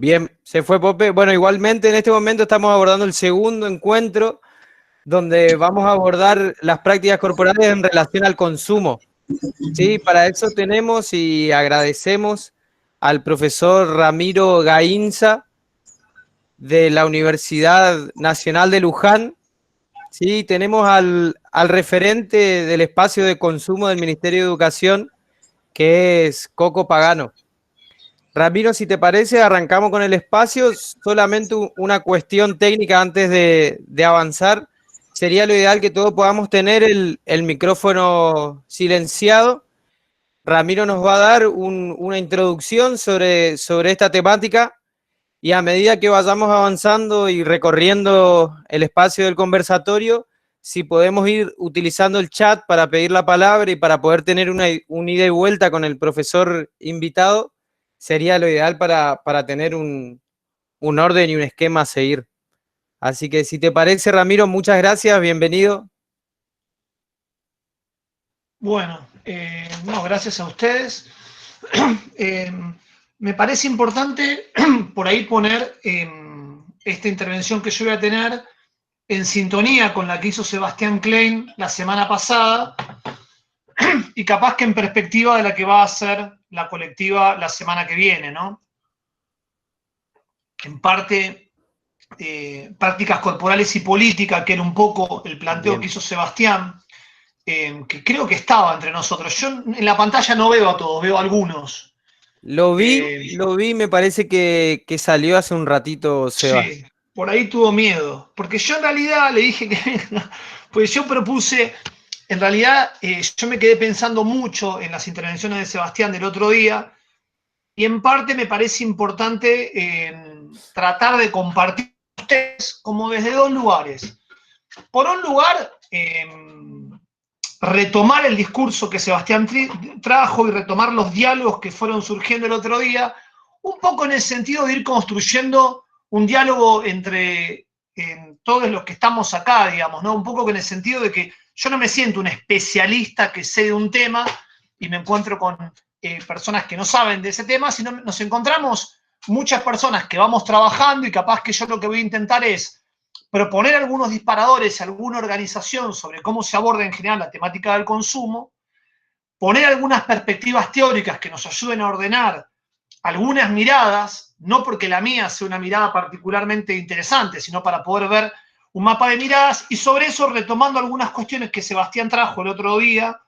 Bien, se fue Pope. Bueno, igualmente en este momento estamos abordando el segundo encuentro donde vamos a abordar las prácticas corporales en relación al consumo. Sí, para eso tenemos y agradecemos al profesor Ramiro Gainza de la Universidad Nacional de Luján. Sí, tenemos al referente del espacio de consumo del Ministerio de Educación, que es Coco Pagano. Ramiro, si te parece, arrancamos con el espacio. Solamente una cuestión técnica antes de avanzar. Sería lo ideal que todos podamos tener el micrófono silenciado. Ramiro nos va a dar una introducción sobre esta temática y a medida que vayamos avanzando y recorriendo el espacio del conversatorio, si podemos ir utilizando el chat para pedir la palabra y para poder tener un ida y vuelta con el profesor invitado, sería lo ideal para tener un orden y un esquema a seguir. Así que si te parece, Ramiro, muchas gracias, bienvenido. Bueno, no, gracias a ustedes. Eh, Me parece importante por ahí poner esta intervención que yo voy a tener en sintonía con la que hizo Sebastián Klein la semana pasada y capaz que en perspectiva de la que va a hacer la colectiva la semana que viene, ¿no? En parte, prácticas corporales y política, que era un poco el planteo Bien. que hizo Sebastián, que creo que estaba entre nosotros. Yo en la pantalla no veo a todos, veo a algunos. Lo vi, me parece que salió hace un ratito, Sebas. Sí, por ahí tuvo miedo, porque yo en realidad le dije que, pues yo propuse, en realidad yo me quedé pensando mucho en las intervenciones de Sebastián del otro día y en parte me parece importante tratar de compartir con ustedes como desde dos lugares. Por un lugar, retomar el discurso que Sebastián trajo y retomar los diálogos que fueron surgiendo el otro día, un poco en el sentido de ir construyendo un diálogo entre todos los que estamos acá, digamos, ¿no? Un poco en el sentido de que yo no me siento un especialista que sé de un tema y me encuentro con personas que no saben de ese tema, sino nos encontramos muchas personas que vamos trabajando y capaz que yo lo que voy a intentar es proponer algunos disparadores a alguna organización sobre cómo se aborda en general la temática del consumo, poner algunas perspectivas teóricas que nos ayuden a ordenar algunas miradas, no porque la mía sea una mirada particularmente interesante, sino para poder ver un mapa de miradas y sobre eso retomando algunas cuestiones que Sebastián trajo el otro día,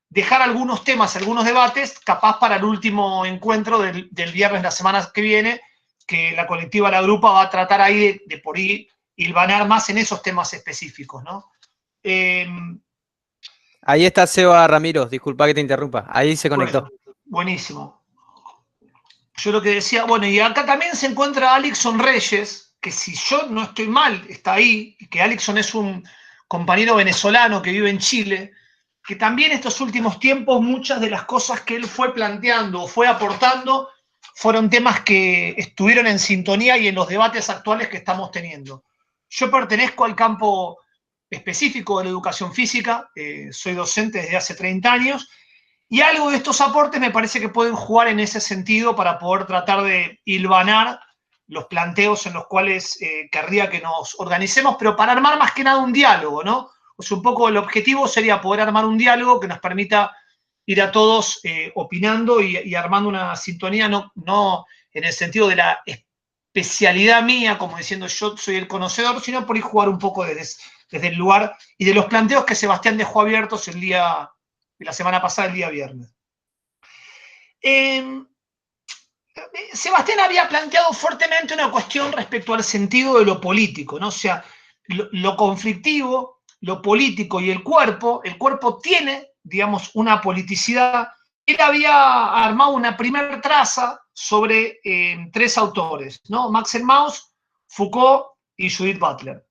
dejar algunos temas, algunos debates, capaz para el último encuentro del viernes la semana que viene, que la colectiva La Grupa va a tratar ahí de por ahí hilvanar más en esos temas específicos, ¿no? Ahí está Seba Ramiro, disculpa que te interrumpa. Ahí se conectó. Bueno, buenísimo. Yo lo que decía, bueno, y acá también se encuentra Alixon Reyes, que si yo no estoy mal, está ahí, que Alixon es un compañero venezolano que vive en Chile, que también estos últimos tiempos muchas de las cosas que él fue planteando o fue aportando fueron temas que estuvieron en sintonía y en los debates actuales que estamos teniendo. Yo pertenezco al campo específico de la educación física, soy docente desde hace 30 años, y algo de estos aportes me parece que pueden jugar en ese sentido para poder tratar de hilvanar los planteos en los cuales querría que nos organicemos, pero para armar más que nada un diálogo, ¿no? O sea, un poco el objetivo sería poder armar un diálogo que nos permita ir a todos opinando y armando una sintonía, no en el sentido de la especialidad mía, como diciendo yo soy el conocedor, sino por ir jugar un poco desde el lugar y de los planteos que Sebastián dejó abiertos el día de la semana pasada, el día viernes. Sebastián había planteado fuertemente una cuestión respecto al sentido de lo político, ¿no? O sea, lo conflictivo, lo político y el cuerpo tiene, digamos, una politicidad. Él había armado una primera traza sobre tres autores, ¿no? Max Ernst, Foucault y Judith Butler.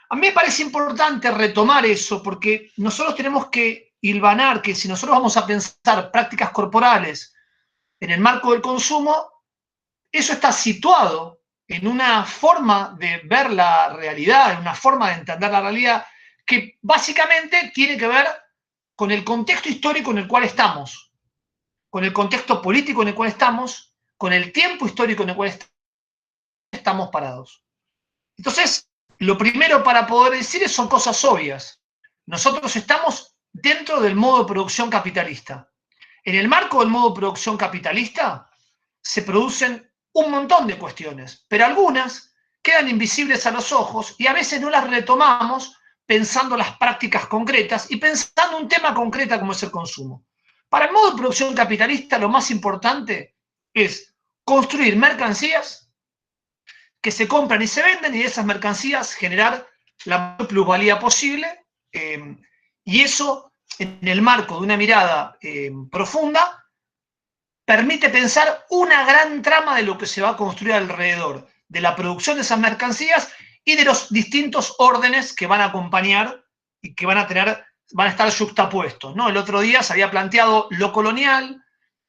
A mí me parece importante retomar eso porque nosotros tenemos que hilvanar que si nosotros vamos a pensar prácticas corporales en el marco del consumo, eso está situado en una forma de ver la realidad, en una forma de entender la realidad que básicamente tiene que ver con el contexto histórico en el cual estamos, con el contexto político en el cual estamos, con el tiempo histórico en el cual estamos parados. Entonces, lo primero para poder decir son cosas obvias. Nosotros estamos dentro del modo de producción capitalista. En el marco del modo de producción capitalista se producen un montón de cuestiones, pero algunas quedan invisibles a los ojos y a veces no las retomamos pensando las prácticas concretas y pensando un tema concreto como es el consumo. Para el modo de producción capitalista lo más importante es construir mercancías que se compran y se venden y de esas mercancías generar la mayor plusvalía posible y eso en el marco de una mirada profunda permite pensar una gran trama de lo que se va a construir alrededor de la producción de esas mercancías y de los distintos órdenes que van a acompañar y que van a estar yuxtapuestos, ¿no? El otro día se había planteado lo colonial,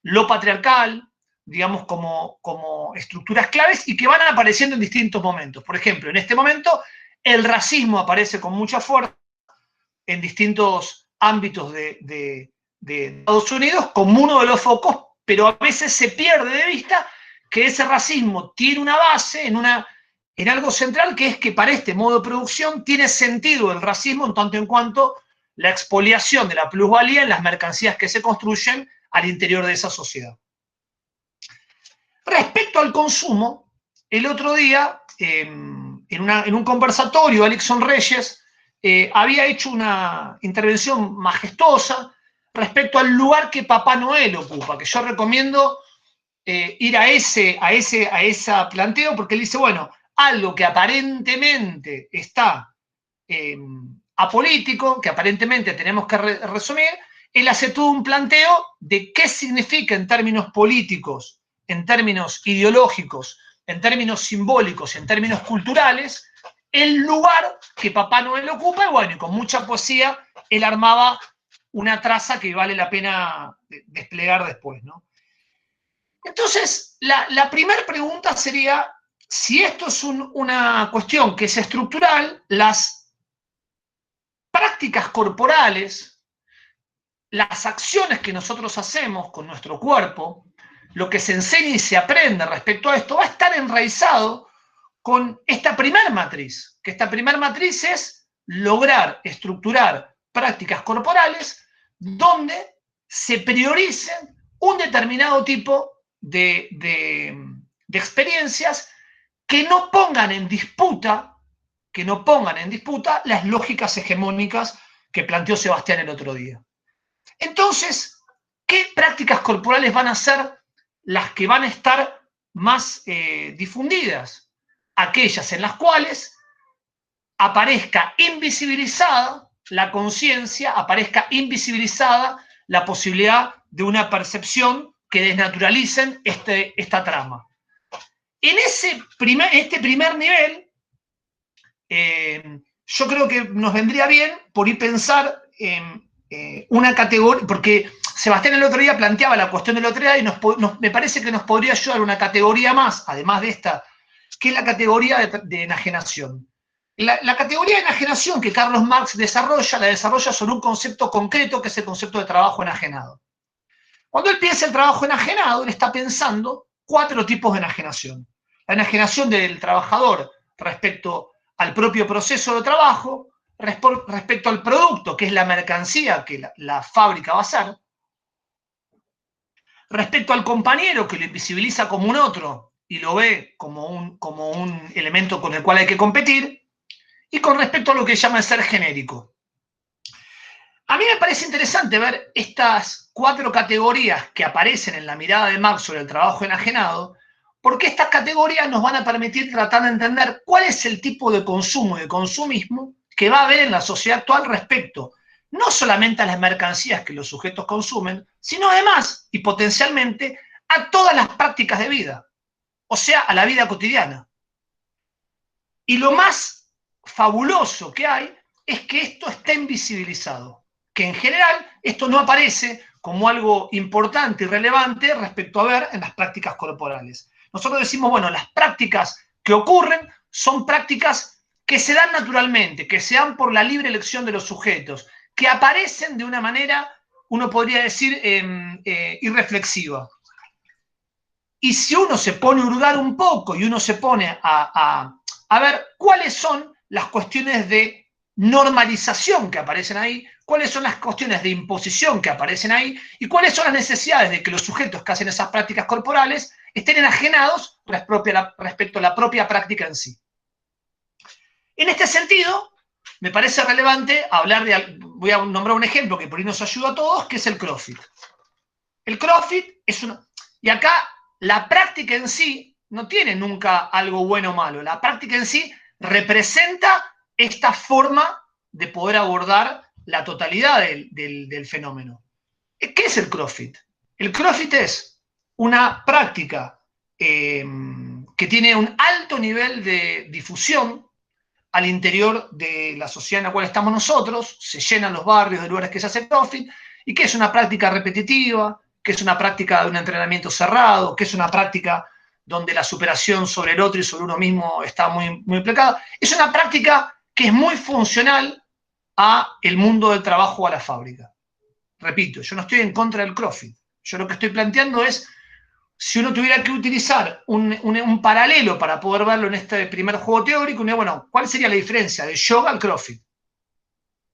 lo patriarcal, digamos, como estructuras claves y que van apareciendo en distintos momentos. Por ejemplo, en este momento el racismo aparece con mucha fuerza en distintos ámbitos de Estados Unidos como uno de los focos, pero a veces se pierde de vista que ese racismo tiene una base en algo central, que es que para este modo de producción tiene sentido el racismo en tanto en cuanto la expoliación de la plusvalía en las mercancías que se construyen al interior de esa sociedad. Respecto al consumo, el otro día, en un conversatorio, Alixson Reyes había hecho una intervención majestuosa respecto al lugar que Papá Noel ocupa, que yo recomiendo ir a ese planteo, porque él dice, bueno, algo que aparentemente está apolítico, que aparentemente tenemos que resumir, él hace todo un planteo de qué significa en términos políticos, en términos ideológicos, en términos simbólicos, en términos culturales, el lugar que Papá Noel ocupa, y bueno, y con mucha poesía, él armaba una traza que vale la pena desplegar después, ¿no? Entonces, la primera pregunta sería, si esto es una cuestión que es estructural, las prácticas corporales, las acciones que nosotros hacemos con nuestro cuerpo, lo que se enseña y se aprende respecto a esto, va a estar enraizado con esta primer matriz, que esta primer matriz es lograr estructurar prácticas corporales donde se prioricen un determinado tipo de experiencias que no pongan en disputa las lógicas hegemónicas que planteó Sebastián el otro día. Entonces, ¿qué prácticas corporales van a ser las que van a estar más difundidas? Aquellas en las cuales aparezca invisibilizada la conciencia, aparezca invisibilizada la posibilidad de una percepción que desnaturalicen esta trama. En este primer nivel, yo creo que nos vendría bien por ir pensar en una categoría, porque Sebastián el otro día planteaba la cuestión de la otredad y me parece que nos podría ayudar una categoría más, además de esta, que es la categoría de enajenación. La categoría de enajenación que Carlos Marx la desarrolla sobre un concepto concreto que es el concepto de trabajo enajenado. Cuando él piensa el trabajo enajenado, él está pensando 4 tipos de enajenación. La enajenación del trabajador respecto al propio proceso de trabajo, respecto al producto, que es la mercancía que la fábrica va a hacer, respecto al compañero, que lo invisibiliza como un otro y lo ve como un elemento con el cual hay que competir, y con respecto a lo que llama el ser genérico. A mí me parece interesante ver estas 4 categorías que aparecen en la mirada de Marx sobre el trabajo enajenado, porque estas categorías nos van a permitir tratar de entender cuál es el tipo de consumo y de consumismo que va a haber en la sociedad actual respecto no solamente a las mercancías que los sujetos consumen, sino además y potencialmente a todas las prácticas de vida, o sea, a la vida cotidiana. Y lo más fabuloso que hay es que esto está invisibilizado, que en general esto no aparece como algo importante y relevante respecto a ver en las prácticas corporales. Nosotros decimos, bueno, las prácticas que ocurren son prácticas que se dan naturalmente, que se dan por la libre elección de los sujetos, que aparecen de una manera, uno podría decir, irreflexiva. Y si uno se pone a hurgar un poco y uno se pone a ver cuáles son las cuestiones de normalización que aparecen ahí, cuáles son las cuestiones de imposición que aparecen ahí y cuáles son las necesidades de que los sujetos que hacen esas prácticas corporales estén enajenados respecto a la propia práctica en sí. En este sentido, me parece relevante hablar voy a nombrar un ejemplo que por ahí nos ayuda a todos, que es el CrossFit. El CrossFit es una... Y acá la práctica en sí no tiene nunca algo bueno o malo. La práctica en sí representa esta forma de poder abordar la totalidad del fenómeno. ¿Qué es el CrossFit? El CrossFit es una práctica que tiene un alto nivel de difusión al interior de la sociedad en la cual estamos nosotros, se llenan los barrios de lugares que se hace CrossFit, y que es una práctica repetitiva, que es una práctica de un entrenamiento cerrado, que es una práctica donde la superación sobre el otro y sobre uno mismo está muy, muy implicada. Es una práctica que es muy funcional a el mundo del trabajo o a la fábrica. Repito, yo no estoy en contra del CrossFit. Yo lo que estoy planteando es, si uno tuviera que utilizar un paralelo para poder verlo en este primer juego teórico, bueno, ¿cuál sería la diferencia de yoga al CrossFit?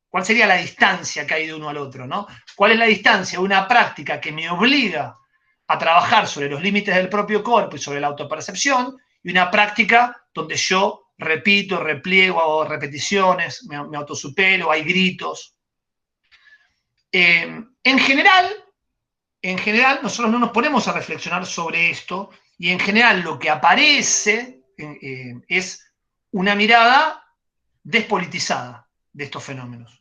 ¿Cuál sería la distancia que hay de uno al otro, ¿no? ¿Cuál es la distancia de una práctica que me obliga a trabajar sobre los límites del propio cuerpo y sobre la autopercepción, y una práctica donde yo repito, repliego, hago repeticiones, me autosupero, hay gritos? En general, nosotros no nos ponemos a reflexionar sobre esto, y en general lo que aparece es una mirada despolitizada de estos fenómenos.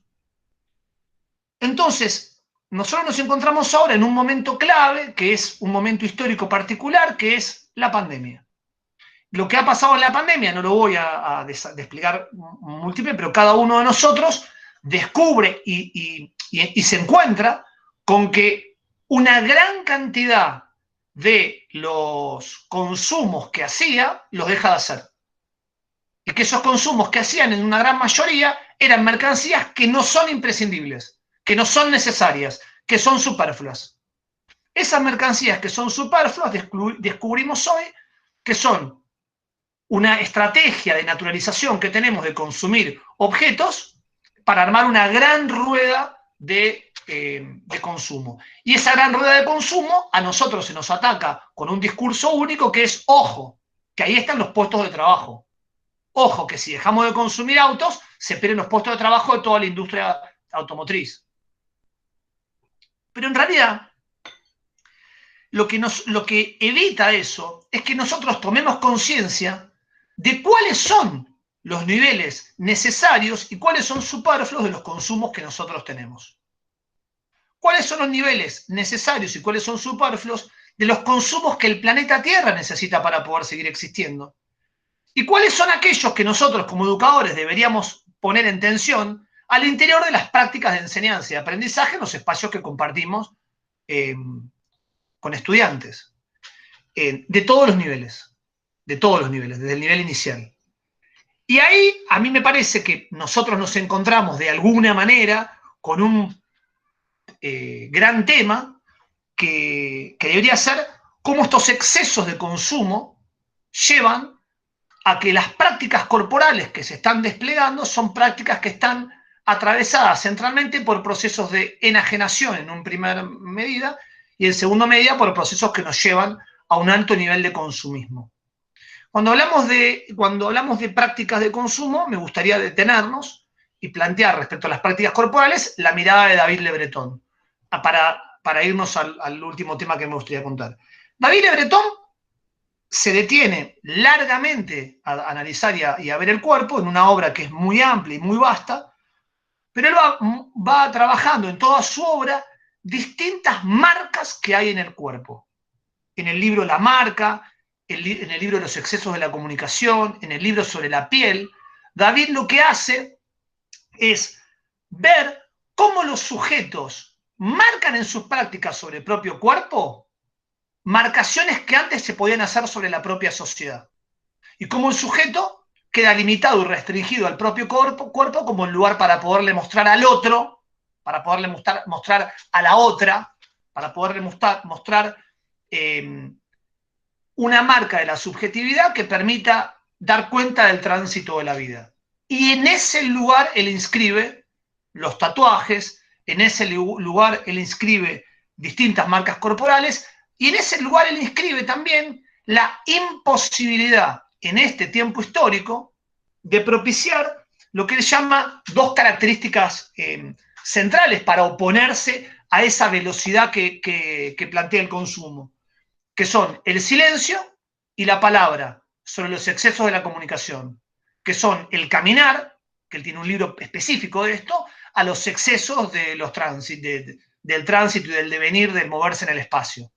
Entonces, nosotros nos encontramos ahora en un momento clave, que es un momento histórico particular, que es la pandemia. Lo que ha pasado en la pandemia, no lo voy a desplegar múltiple, pero cada uno de nosotros descubre y se encuentra con que una gran cantidad de los consumos que hacía los deja de hacer. Y que esos consumos que hacían en una gran mayoría eran mercancías que no son imprescindibles, que no son necesarias, que son superfluas. Esas mercancías que son superfluas descubrimos hoy que son una estrategia de naturalización que tenemos de consumir objetos para armar una gran rueda de consumo. Y esa gran rueda de consumo a nosotros se nos ataca con un discurso único que es, ojo, que ahí están los puestos de trabajo. Ojo, que si dejamos de consumir autos, se pierden los puestos de trabajo de toda la industria automotriz. Pero en realidad, lo que evita eso es que nosotros tomemos conciencia de cuáles son los niveles necesarios y cuáles son superfluos de los consumos que nosotros tenemos. ¿Cuáles son los niveles necesarios y cuáles son superfluos de los consumos que el planeta Tierra necesita para poder seguir existiendo? ¿Y cuáles son aquellos que nosotros como educadores deberíamos poner en tensión al interior de las prácticas de enseñanza y aprendizaje en los espacios que compartimos con estudiantes? De todos los niveles, desde el nivel inicial. Y ahí a mí me parece que nosotros nos encontramos de alguna manera con un gran tema que debería ser cómo estos excesos de consumo llevan a que las prácticas corporales que se están desplegando son prácticas que están atravesadas centralmente por procesos de enajenación en una primera medida y en segunda medida por procesos que nos llevan a un alto nivel de consumismo. Cuando hablamos de prácticas de consumo, me gustaría detenernos y plantear respecto a las prácticas corporales la mirada de David Le Breton, para irnos al último tema que me gustaría contar. David Le Breton se detiene largamente a analizar y a ver el cuerpo en una obra que es muy amplia y muy vasta, pero él va trabajando en toda su obra distintas marcas que hay en el cuerpo. En el libro La Marca, en el libro Los excesos de la comunicación, en el libro sobre la piel, David lo que hace es ver cómo los sujetos marcan en sus prácticas sobre el propio cuerpo marcaciones que antes se podían hacer sobre la propia sociedad. Y cómo el sujeto queda limitado y restringido al propio cuerpo como el lugar para poderle mostrar al otro, para poderle mostrar a la otra, para poderle mostrar una marca de la subjetividad que permita dar cuenta del tránsito de la vida. Y en ese lugar él inscribe los tatuajes, en ese lugar él inscribe distintas marcas corporales, y en ese lugar él inscribe también la imposibilidad en este tiempo histórico de propiciar lo que él llama dos características centrales para oponerse a esa velocidad que plantea el consumo, que son el silencio y la palabra sobre los excesos de la comunicación, que son el caminar, que él tiene un libro específico de esto, a los excesos de los del tránsito y del devenir, del moverse en el espacio.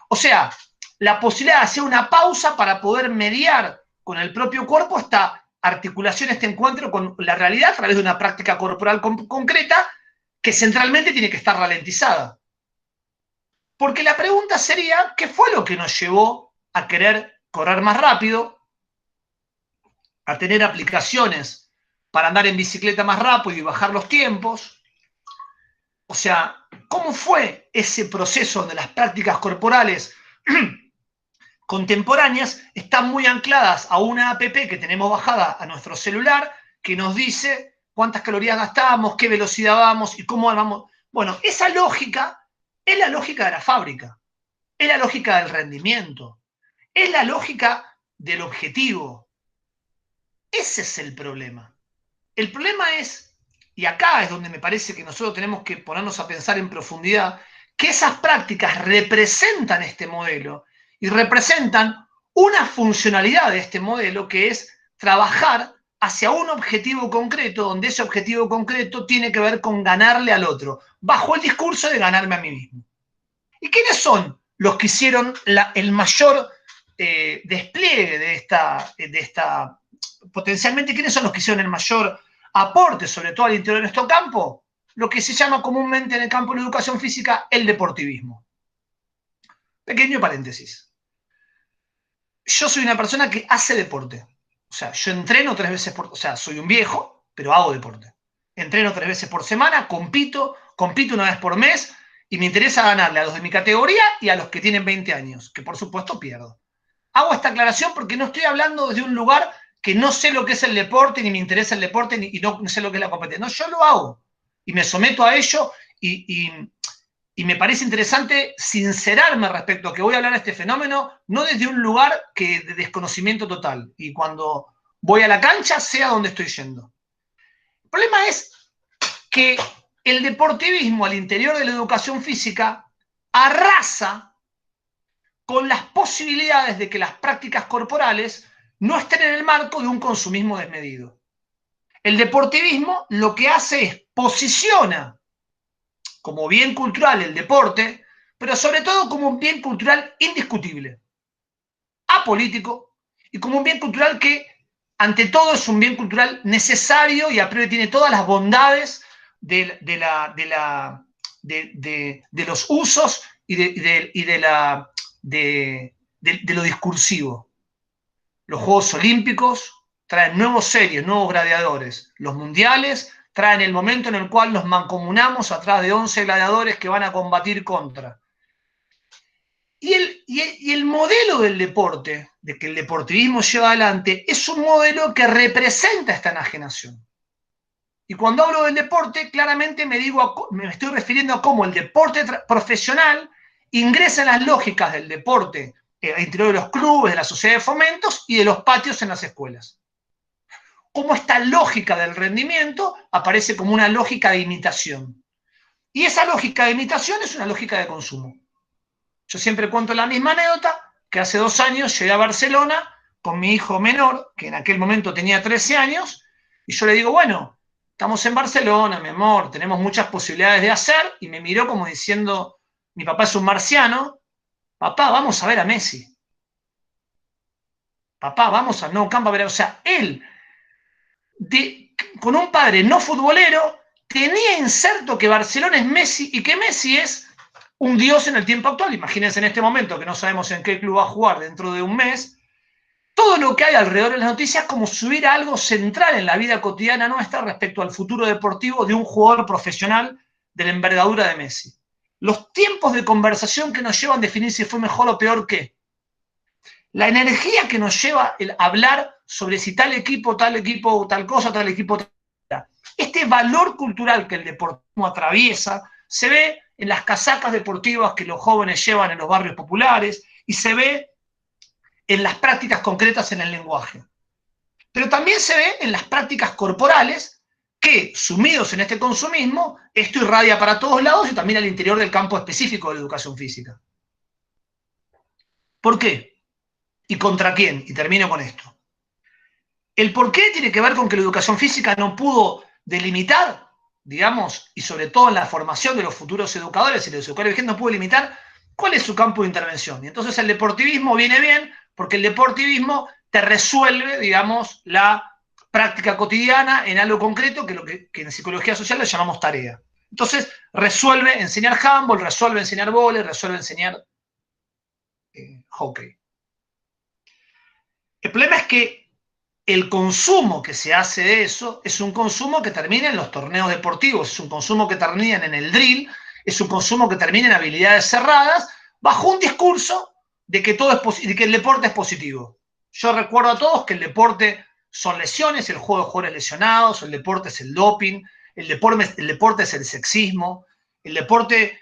O sea, la posibilidad de hacer una pausa para poder mediar con el propio cuerpo esta articulación, este encuentro con la realidad a través de una práctica corporal concreta que centralmente tiene que estar ralentizada. Porque la pregunta sería, ¿qué fue lo que nos llevó a querer correr más rápido, a tener aplicaciones para andar en bicicleta más rápido y bajar los tiempos? O sea, ¿cómo fue ese proceso donde las prácticas corporales contemporáneas están muy ancladas a una app que tenemos bajada a nuestro celular que nos dice cuántas calorías gastamos, qué velocidad vamos y cómo vamos? Bueno, esa lógica es la lógica de la fábrica, es la lógica del rendimiento, es la lógica del objetivo. Ese es el problema. El problema es, y acá es donde me parece que nosotros tenemos que ponernos a pensar en profundidad, que esas prácticas representan este modelo y representan una funcionalidad de este modelo que es trabajar hacia un objetivo concreto, donde ese objetivo concreto tiene que ver con ganarle al otro, bajo el discurso de ganarme a mí mismo. ¿Y quiénes son los que hicieron el mayor despliegue de esta, potencialmente, quiénes son los que hicieron el mayor aporte, sobre todo al interior de nuestro campo? Lo que se llama comúnmente en el campo de la educación física el deportivismo. Pequeño paréntesis. Yo soy una persona que hace deporte. O sea, yo entreno 3 veces por... O sea, soy un viejo, pero hago deporte. Entreno 3 veces por semana, compito 1 vez por mes, y me interesa ganarle a los de mi categoría y a los que tienen 20 años, que por supuesto pierdo. Hago esta aclaración porque no estoy hablando desde un lugar que no sé lo que es el deporte, ni me interesa el deporte, y no sé lo que es la competencia. No, yo lo hago y me someto a ello y me parece interesante sincerarme respecto a que voy a hablar de este fenómeno, no desde un lugar de desconocimiento total. Y cuando voy a la cancha, sé a dónde estoy yendo. El problema es que el deportivismo al interior de la educación física arrasa con las posibilidades de que las prácticas corporales no estén en el marco de un consumismo desmedido. El deportivismo lo que hace es posiciona como bien cultural el deporte, pero sobre todo como un bien cultural indiscutible, apolítico, y como un bien cultural que ante todo es un bien cultural necesario y a priori tiene todas las bondades de los usos y de lo discursivo. Los Juegos Olímpicos traen nuevos serios, nuevos gladiadores. Los mundiales traen el momento en el cual nos mancomunamos atrás de 11 gladiadores que van a combatir contra. Y el modelo del deporte, de que el deportivismo lleva adelante, es un modelo que representa esta enajenación. Y cuando hablo del deporte, claramente me estoy refiriendo a cómo el deporte profesional ingresa en las lógicas del deporte al interior de los clubes, de la sociedad de fomentos y de los patios en las escuelas. Cómo esta lógica del rendimiento aparece como una lógica de imitación. Y esa lógica de imitación es una lógica de consumo. Yo siempre cuento la misma anécdota, que hace 2 años llegué a Barcelona con mi hijo menor, que en aquel momento tenía 13 años, y yo le digo, bueno, estamos en Barcelona, mi amor, tenemos muchas posibilidades de hacer, y me miró como diciendo, mi papá es un marciano, papá, vamos a ver a Messi. Papá, vamos al Nou Camp a ver, o sea, él, con un padre no futbolero, tenía inserto que Barcelona es Messi y que Messi es un dios en el tiempo actual. Imagínense en este momento que no sabemos en qué club va a jugar dentro de un mes. Todo lo que hay alrededor de las noticias como si hubiera algo central en la vida cotidiana nuestra respecto al futuro deportivo de un jugador profesional de la envergadura de Messi. Los tiempos de conversación que nos llevan a definir si fue mejor o peor que. La energía que nos lleva el hablar sobre si tal equipo, tal cosa, tal equipo, tal. Este valor cultural que el deportismo atraviesa se ve en las casacas deportivas que los jóvenes llevan en los barrios populares y se ve en las prácticas concretas en el lenguaje. Pero también se ve en las prácticas corporales que, sumidos en este consumismo, esto irradia para todos lados y también al interior del campo específico de la educación física. ¿Por qué? ¿Y contra quién? Y termino con esto. El por qué tiene que ver con que la educación física no pudo delimitar, digamos, y sobre todo en la formación de los futuros educadores y los educadores vigentes no pudo delimitar cuál es su campo de intervención. Y entonces el deportivismo viene bien porque el deportivismo te resuelve, digamos, la práctica cotidiana en algo concreto que en psicología social le llamamos tarea. Entonces resuelve enseñar handball, resuelve enseñar vóley, resuelve enseñar hockey. El problema es que el consumo que se hace de eso es un consumo que termina en los torneos deportivos, es un consumo que termina en el drill, es un consumo que termina en habilidades cerradas, bajo un discurso de que, de que el deporte es positivo. Yo recuerdo a todos que el deporte son lesiones, el juego de jugadores lesionados, el deporte es el doping, el deporte es el sexismo, el deporte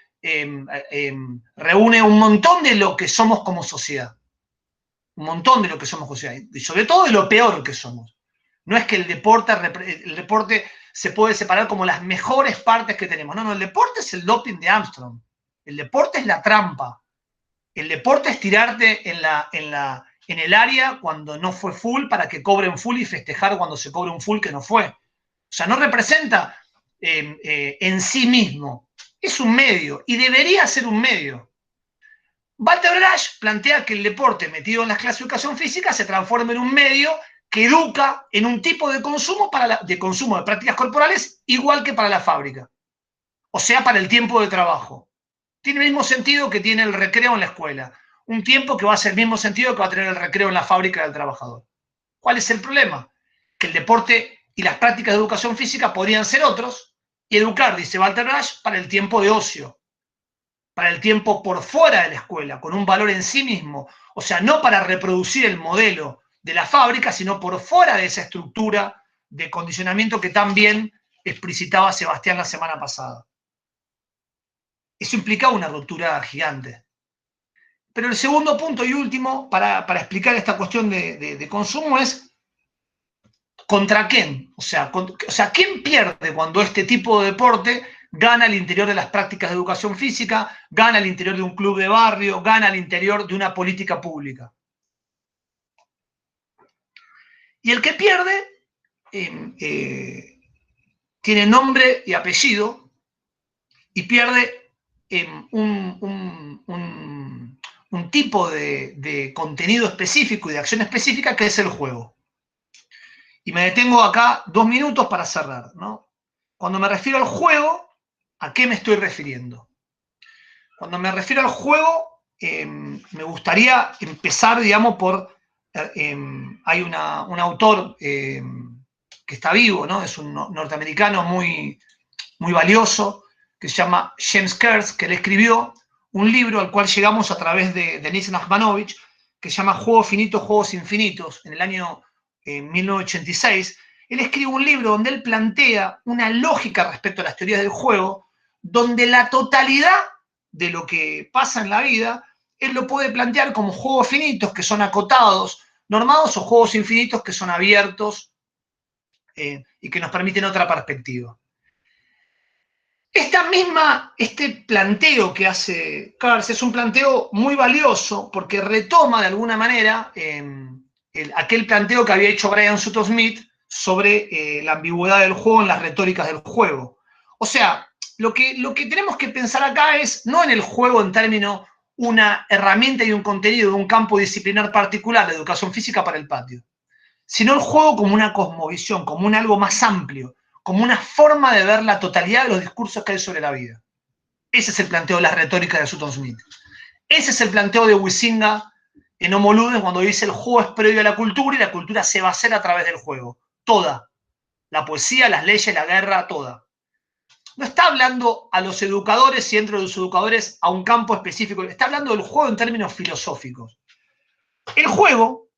reúne un montón de lo que somos como sociedad. Un montón de lo que somos, José, y sobre todo de lo peor que somos. No es que el deporte se puede separar como las mejores partes que tenemos. No, no, el deporte es el doping de Armstrong. El deporte es la trampa. El deporte es tirarte en el área cuando no fue full para que cobren full y festejar cuando se cobre un full que no fue. O sea, no representa en sí mismo. Es un medio y debería ser un medio. Walter Brash plantea que el deporte metido en las clases de educación física se transforma en un medio que educa en un tipo de consumo de consumo de prácticas corporales igual que para la fábrica. O sea, para el tiempo de trabajo. Tiene el mismo sentido que tiene el recreo en la escuela. Un tiempo que va a ser el mismo sentido que va a tener el recreo en la fábrica del trabajador. ¿Cuál es el problema? Que el deporte y las prácticas de educación física podrían ser otros y educar, dice Walter Brash, para el tiempo de ocio, para el tiempo por fuera de la escuela, con un valor en sí mismo. O sea, no para reproducir el modelo de la fábrica, sino por fuera de esa estructura de condicionamiento que tan bien explicitaba Sebastián la semana pasada. Eso implicaba una ruptura gigante. Pero el segundo punto y último para explicar esta cuestión de consumo es ¿contra quién? O sea, ¿quién pierde cuando este tipo de deporte gana al interior de las prácticas de educación física, gana al interior de un club de barrio, gana al interior de una política pública? Y el que pierde tiene nombre y apellido y pierde un tipo de contenido específico y de acción específica que es el juego. Y me detengo acá 2 minutos para cerrar, ¿no? Cuando me refiero al juego, ¿a qué me estoy refiriendo? Cuando me refiero al juego, me gustaría empezar, digamos, por... hay un autor que está vivo, ¿no? Es un norteamericano muy, muy valioso, que se llama James Kurtz, que le escribió un libro al cual llegamos a través de Denis Nachmanovich, que se llama Juegos Finitos, Juegos Infinitos, en el año 1986. Él escribe un libro donde él plantea una lógica respecto a las teorías del juego, donde la totalidad de lo que pasa en la vida, él lo puede plantear como juegos finitos que son acotados, normados, o juegos infinitos que son abiertos y que nos permiten otra perspectiva. Este planteo que hace Kurtz es un planteo muy valioso porque retoma de alguna manera aquel planteo que había hecho Brian Sutton Smith sobre la ambigüedad del juego en las retóricas del juego. O sea, lo que tenemos que pensar acá es no en el juego en términos una herramienta y un contenido de un campo disciplinar particular, la educación física para el patio, sino el juego como una cosmovisión, como un algo más amplio, como una forma de ver la totalidad de los discursos que hay sobre la vida. Ese es el planteo de la retórica de Sutton Smith. Ese es el planteo de Huizinga en Homo Ludens cuando dice el juego es previo a la cultura y la cultura se va a hacer a través del juego. Toda. La poesía, las leyes, la guerra, toda. No está hablando a los educadores y entre los educadores a un campo específico. Está hablando del juego en términos filosóficos. El juego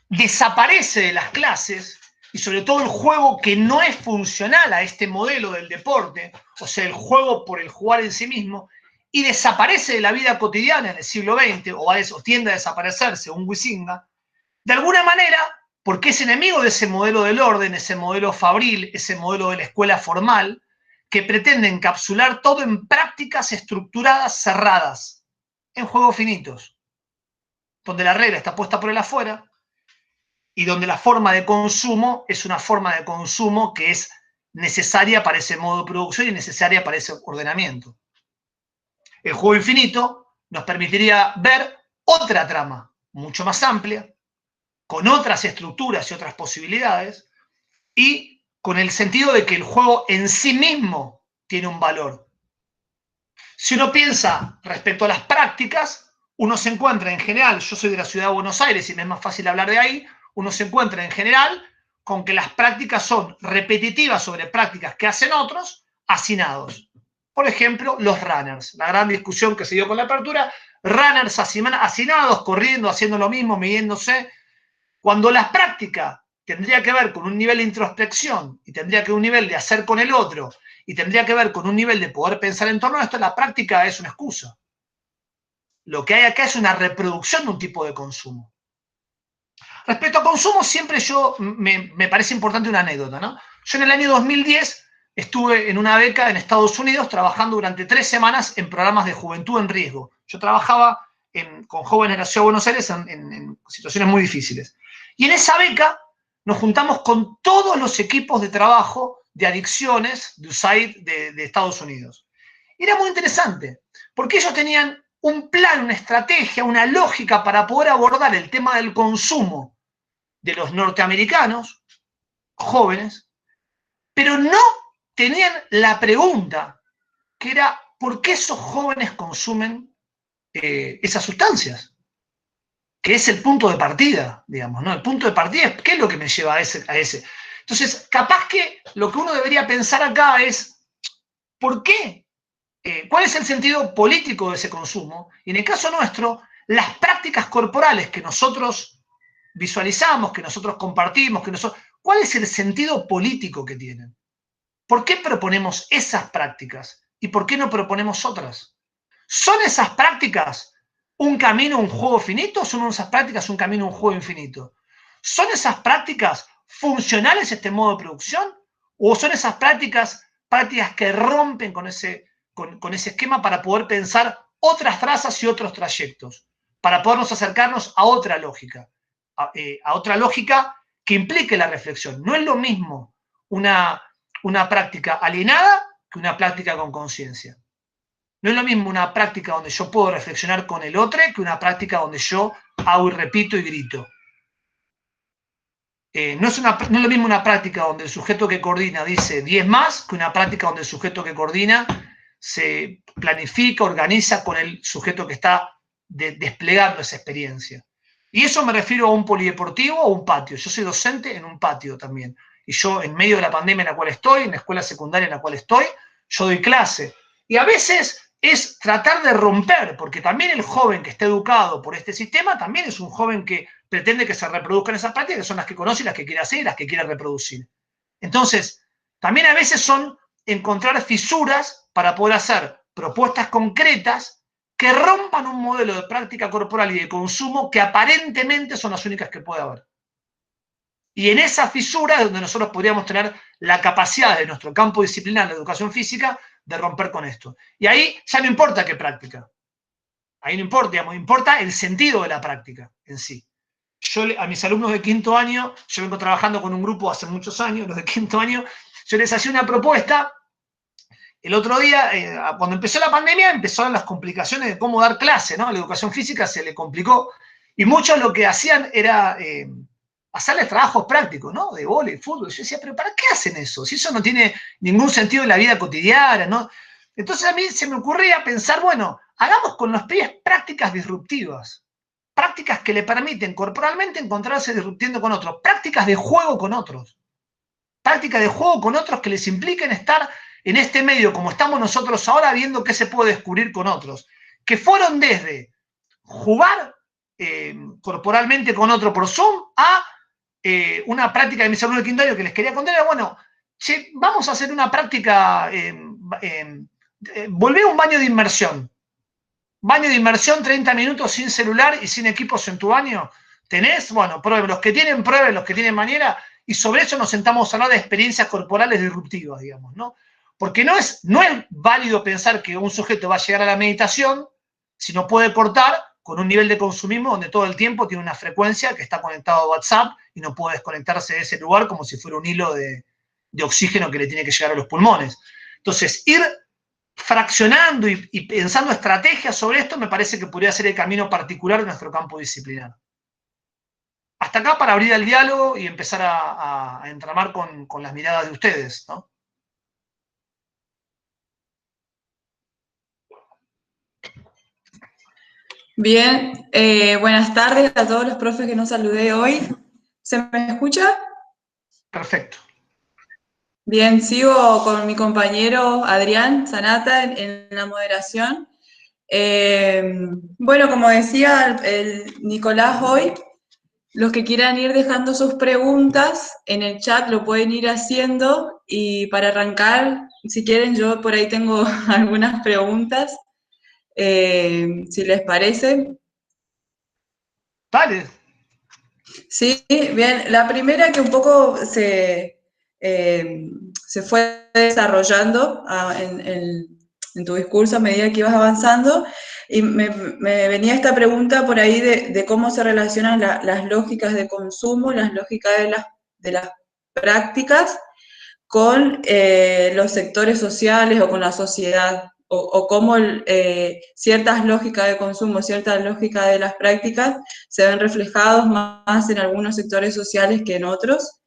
desaparece de las clases, y sobre todo el juego que no es funcional a este modelo del deporte, o sea, el juego por el jugar en sí mismo, y desaparece de la vida cotidiana en el siglo XX, o tiende a desaparecer, según Huizinga, de alguna manera, porque es enemigo de ese modelo del orden, ese modelo fabril, ese modelo de la escuela formal, que pretende encapsular todo en prácticas estructuradas cerradas, en juegos finitos, donde la regla está puesta por el afuera, y donde la forma de consumo es una forma de consumo que es necesaria para ese modo de producción y necesaria para ese ordenamiento. El juego infinito nos permitiría ver otra trama, mucho más amplia, con otras estructuras y otras posibilidades, y con el sentido de que el juego en sí mismo tiene un valor. Si uno piensa respecto a las prácticas, uno se encuentra en general, yo soy de la ciudad de Buenos Aires y me es más fácil hablar de ahí, uno se encuentra en general con que las prácticas son repetitivas sobre prácticas que hacen otros, hacinados. Por ejemplo, los runners, la gran discusión que se dio con la apertura, runners hacinados, corriendo, haciendo lo mismo, midiéndose, cuando la práctica tendría que ver con un nivel de introspección y tendría que ver un nivel de hacer con el otro y tendría que ver con un nivel de poder pensar en torno a esto, la práctica es una excusa. Lo que hay acá es una reproducción de un tipo de consumo. Respecto a consumo, siempre me parece importante una anécdota, ¿no? Yo en el año 2010 estuve en una beca en Estados Unidos trabajando durante 3 semanas en programas de juventud en riesgo. Yo trabajaba con jóvenes de la Ciudad de Buenos Aires en situaciones muy difíciles. Y en esa beca nos juntamos con todos los equipos de trabajo de adicciones de USAID de Estados Unidos. Y era muy interesante, porque ellos tenían un plan, una estrategia, una lógica para poder abordar el tema del consumo de los norteamericanos, jóvenes, pero no tenían la pregunta, que era, ¿por qué esos jóvenes consumen esas sustancias? Que es el punto de partida, digamos, ¿no? El punto de partida es, ¿qué es lo que me lleva a ese? Entonces, capaz que lo que uno debería pensar acá es, ¿por qué? ¿Cuál es el sentido político de ese consumo? Y en el caso nuestro, las prácticas corporales que nosotros visualizamos, que nosotros compartimos, ¿cuál es el sentido político que tienen? ¿Por qué proponemos esas prácticas? ¿Y por qué no proponemos otras? ¿Son esas prácticas un camino, un juego finito? ¿O son esas prácticas un camino, un juego infinito? ¿Son esas prácticas funcionales a este modo de producción? ¿O son esas prácticas que rompen con ese esquema para poder pensar otras trazas y otros trayectos? Para podernos acercarnos a otra lógica. A otra lógica que implique la reflexión. No es lo mismo una práctica alienada que una práctica con conciencia. No es lo mismo una práctica donde yo puedo reflexionar con el otro que una práctica donde yo hago y repito y grito. No es lo mismo una práctica donde el sujeto que coordina dice 10 más que una práctica donde el sujeto que coordina se planifica, organiza con el sujeto que está desplegando esa experiencia. Y eso me refiero a un polideportivo o un patio. Yo soy docente en un patio también. Y yo, en medio de la pandemia en la cual estoy, en la escuela secundaria en la cual estoy, yo doy clase. Y a veces es tratar de romper, porque también el joven que está educado por este sistema también es un joven que pretende que se reproduzcan esas prácticas, que son las que conoce y las que quiere hacer y las que quiere reproducir. Entonces, también a veces son encontrar fisuras para poder hacer propuestas concretas que rompan un modelo de práctica corporal y de consumo que aparentemente son las únicas que puede haber. Y en esa fisura es donde nosotros podríamos tener la capacidad de nuestro campo disciplinar, la educación física, de romper con esto. Y ahí ya no importa qué práctica. Ahí no importa, digamos, importa el sentido de la práctica en sí. Yo a mis alumnos de quinto año, yo vengo trabajando con un grupo hace muchos años, los de quinto año, yo les hacía una propuesta. El otro día, cuando empezó la pandemia, empezaron las complicaciones de cómo dar clase, ¿no? La educación física se le complicó y muchos lo que hacían era hacerles trabajos prácticos, ¿no? De vóley, fútbol. Yo decía, ¿pero para qué hacen eso? Si eso no tiene ningún sentido en la vida cotidiana, ¿no? Entonces a mí se me ocurría pensar, bueno, hagamos con los pies prácticas disruptivas, prácticas que le permiten corporalmente encontrarse disruptiendo con otros, prácticas de juego con otros, prácticas de juego con otros que les impliquen estar en este medio como estamos nosotros ahora viendo qué se puede descubrir con otros, que fueron desde jugar corporalmente con otro por Zoom, a una práctica de mis alumnos de quinto año que les quería contar era, bueno, che, vamos a hacer una práctica, volvé a un baño de inmersión. Baño de inmersión, 30 minutos sin celular y sin equipos en tu baño. ¿Tenés? Bueno, prueben. Los que tienen manera, y sobre eso nos sentamos a hablar de experiencias corporales disruptivas, digamos, ¿no? Porque no es válido pensar que un sujeto va a llegar a la meditación si no puede cortar con un nivel de consumismo donde todo el tiempo tiene una frecuencia que está conectado a WhatsApp y no puede desconectarse de ese lugar como si fuera un hilo de oxígeno que le tiene que llegar a los pulmones. Entonces, ir fraccionando y pensando estrategias sobre esto me parece que podría ser el camino particular de nuestro campo disciplinar. Hasta acá para abrir el diálogo y empezar a entramar con las miradas de ustedes, ¿no? Bien, buenas tardes a todos los profes que nos saludé hoy. ¿Se me escucha? Perfecto. Bien, sigo con mi compañero Adrián Zanata en la moderación. Bueno, como decía el Nicolás hoy, los que quieran ir dejando sus preguntas en el chat lo pueden ir haciendo, y para arrancar, si quieren, yo por ahí tengo algunas preguntas, si les parece. Dale. Sí, bien. La primera que un poco se fue desarrollando en tu discurso a medida que ibas avanzando, y me venía esta pregunta por ahí de cómo se relacionan las lógicas de consumo, las lógicas de las prácticas con los sectores sociales o con la sociedad, o cómo ciertas lógicas de consumo, ciertas lógicas de las prácticas se ven reflejados más en algunos sectores sociales que en otros.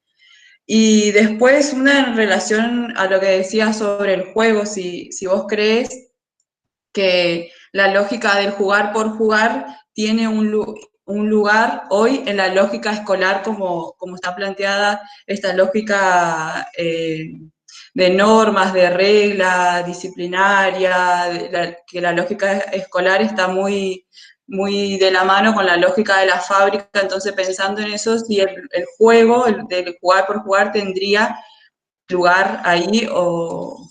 Y después una en relación a lo que decías sobre el juego, si vos crees que la lógica del jugar por jugar tiene un lugar hoy en la lógica escolar, como está planteada esta lógica de normas, de regla disciplinaria, que la lógica escolar está muy, muy de la mano con la lógica de la fábrica. Entonces, pensando en eso, si el juego, el del jugar por jugar, tendría lugar ahí, o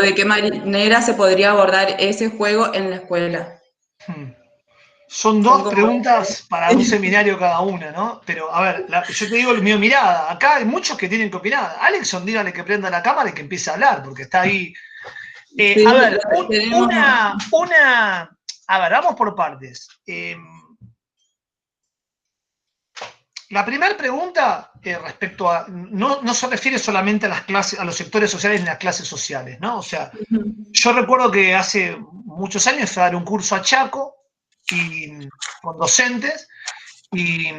de qué manera se podría abordar ese juego en la escuela. Son Son dos como... preguntas para un seminario cada una, ¿no? Pero, a ver, yo te digo mi mirada. Acá hay muchos que tienen que opinar. Alexson, dígale que prenda la cámara y que empiece a hablar, porque está ahí. Sí, A ver, tenemos... a ver, vamos por partes. La primera pregunta respecto a, no se refiere solamente a las clases, a los sectores sociales ni a las clases sociales, ¿no? O sea, yo recuerdo que hace muchos años fui a dar un curso a Chaco con docentes, y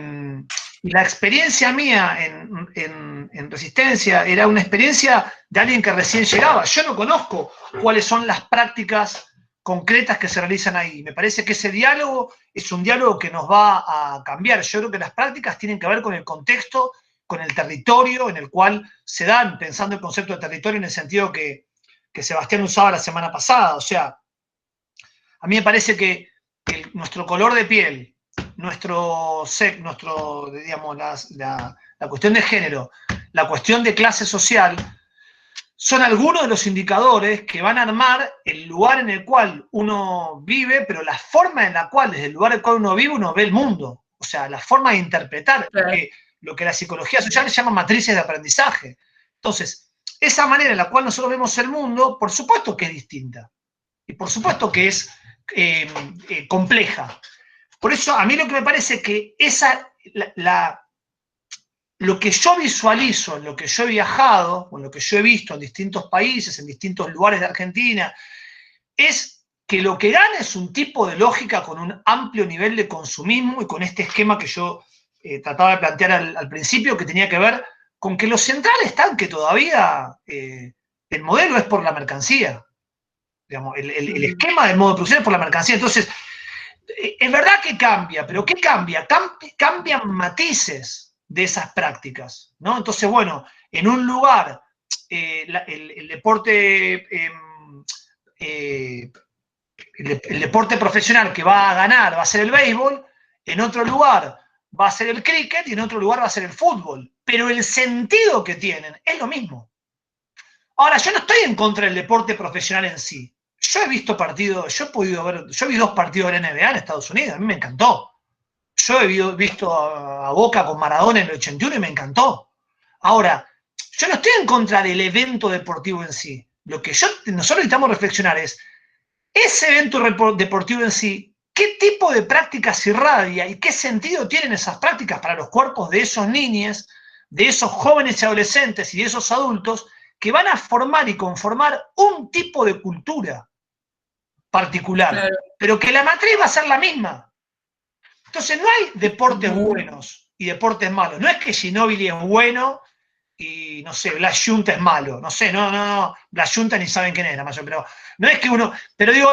la experiencia mía en Resistencia era una experiencia de alguien que recién llegaba. Yo no conozco cuáles son las prácticas concretas que se realizan ahí. Me parece que ese diálogo es un diálogo que nos va a cambiar. Yo creo que las prácticas tienen que ver con el contexto, con el territorio en el cual se dan, pensando el concepto de territorio en el sentido que Sebastián usaba la semana pasada. O sea, a mí me parece que nuestro color de piel, digamos, la cuestión de género, la cuestión de clase social, son algunos de los indicadores que van a armar el lugar en el cual uno vive, pero la forma en la cual, desde el lugar en el cual uno vive, uno ve el mundo. O sea, la forma de interpretar lo que la psicología social llama matrices de aprendizaje. Entonces, esa manera en la cual nosotros vemos el mundo, por supuesto que es distinta. Y por supuesto que es compleja. Por eso, a mí lo que me parece que lo que yo visualizo, lo que yo he viajado, o lo que yo he visto en distintos países, en distintos lugares de Argentina, es que lo que gana es un tipo de lógica con un amplio nivel de consumismo y con este esquema que yo trataba de plantear al principio, que tenía que ver con que lo central está en que todavía el modelo es por la mercancía. Digamos, el esquema del modo de producción es por la mercancía. Entonces, es verdad que cambia, pero ¿qué cambia? Cambian matices de esas prácticas, ¿no? Entonces, bueno, en un lugar el deporte el deporte profesional que va a ganar va a ser el béisbol, en otro lugar va a ser el cricket y en otro lugar va a ser el fútbol. Pero el sentido que tienen es lo mismo. Ahora, yo no estoy en contra del deporte profesional en sí. Yo he visto partidos, yo vi 2 partidos de la NBA en Estados Unidos, a mí me encantó. Yo he visto a Boca con Maradona en el 81 y me encantó. Ahora, yo no estoy en contra del evento deportivo en sí. Lo que nosotros necesitamos reflexionar es, ese evento deportivo en sí, ¿qué tipo de prácticas irradia y qué sentido tienen esas prácticas para los cuerpos de esos niños, de esos jóvenes y adolescentes y de esos adultos que van a formar y conformar un tipo de cultura particular, claro, pero que la matriz va a ser la misma? Entonces no hay deportes buenos y deportes malos. No es que Ginóbili es bueno y, no sé, Blas Junta es malo. No sé, no. Blas Junta ni saben quién era, mayor, pero no es que uno... Pero digo,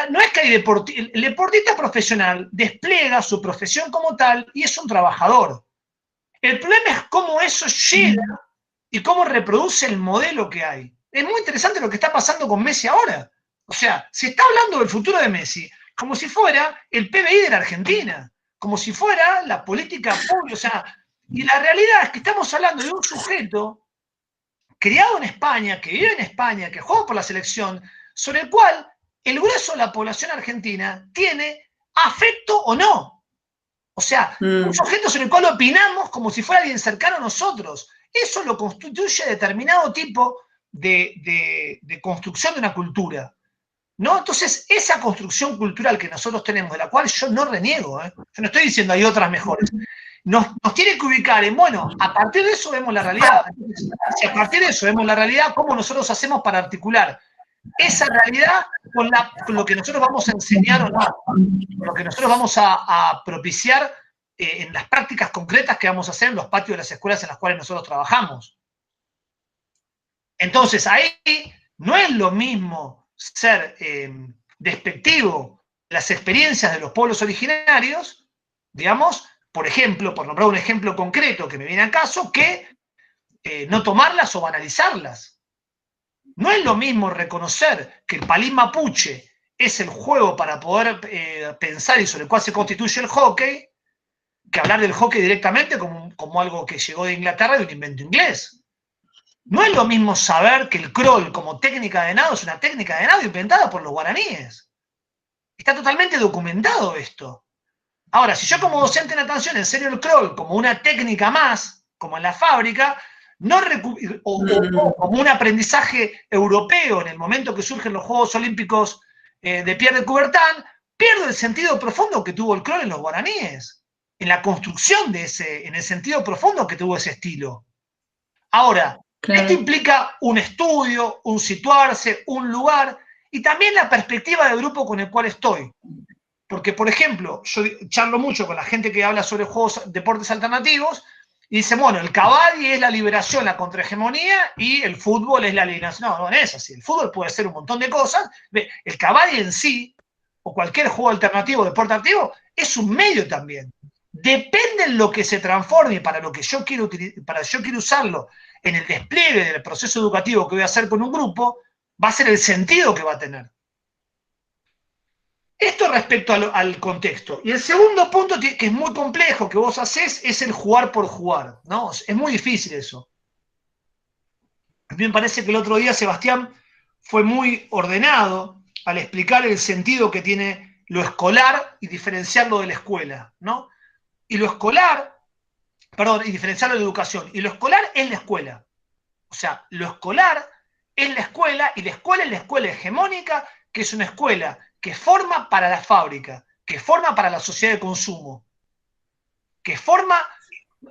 no es que hay el deportista profesional despliega su profesión como tal y es un trabajador. El problema es cómo eso llega y cómo reproduce el modelo que hay. Es muy interesante lo que está pasando con Messi ahora. O sea, se está hablando del futuro de Messi como si fuera el PBI de la Argentina, como si fuera la política pública. O sea, y la realidad es que estamos hablando de un sujeto criado en España, que vive en España, que juega por la selección, sobre el cual el grueso de la población argentina tiene afecto o no. O sea, un sujeto sobre el cual opinamos como si fuera alguien cercano a nosotros. Eso lo constituye determinado tipo de construcción de una cultura, ¿no? Entonces, esa construcción cultural que nosotros tenemos, de la cual yo no reniego, yo no estoy diciendo hay otras mejores, nos tiene que ubicar en, bueno, a partir de eso vemos la realidad. Si a partir de eso vemos la realidad, ¿cómo nosotros hacemos para articular esa realidad con lo que nosotros vamos a enseñar o no? Con lo que nosotros vamos a propiciar en las prácticas concretas que vamos a hacer en los patios de las escuelas en las cuales nosotros trabajamos. Entonces, ahí no es lo mismo ser despectivo las experiencias de los pueblos originarios, digamos, por ejemplo, por nombrar un ejemplo concreto que me viene al caso, que no tomarlas o banalizarlas. No es lo mismo reconocer que el palín mapuche es el juego para poder pensar y sobre el cual se constituye el hockey, que hablar del hockey directamente como algo que llegó de Inglaterra, de un invento inglés. No es lo mismo saber que el crawl como técnica de nado es una técnica de nado inventada por los guaraníes. Está totalmente documentado esto. Ahora, si yo como docente de natación enseño el crawl como una técnica más, como en la fábrica, o como un aprendizaje europeo en el momento que surgen los Juegos Olímpicos de Pierre de Coubertin, pierdo el sentido profundo que tuvo el crawl en los guaraníes, en la construcción en el sentido profundo que tuvo ese estilo. Ahora, claro, esto implica un estudio, un situarse, un lugar, y también la perspectiva del grupo con el cual estoy. Porque, por ejemplo, yo charlo mucho con la gente que habla sobre deportes alternativos, y dice, bueno, el kabaddi es la liberación, la contrahegemonía, y el fútbol es la alienación. No, no es así. El fútbol puede ser un montón de cosas. El kabaddi en sí, o cualquier juego alternativo, deporte activo, es un medio también. Depende en lo que se transforme para lo que yo quiero usarlo en el despliegue del proceso educativo que voy a hacer con un grupo, va a ser el sentido que va a tener. Esto respecto al contexto. Y el segundo punto, que es muy complejo, que vos hacés, es el jugar por jugar, ¿no? Es muy difícil eso. A mí me parece que el otro día Sebastián fue muy ordenado al explicar el sentido que tiene lo escolar y diferenciarlo de la escuela, ¿no? Y lo escolar, perdón, y diferenciarlo de la educación. Y lo escolar es la escuela. O sea, lo escolar es la escuela, y la escuela es la escuela hegemónica, que es una escuela que forma para la fábrica, que forma para la sociedad de consumo, que forma...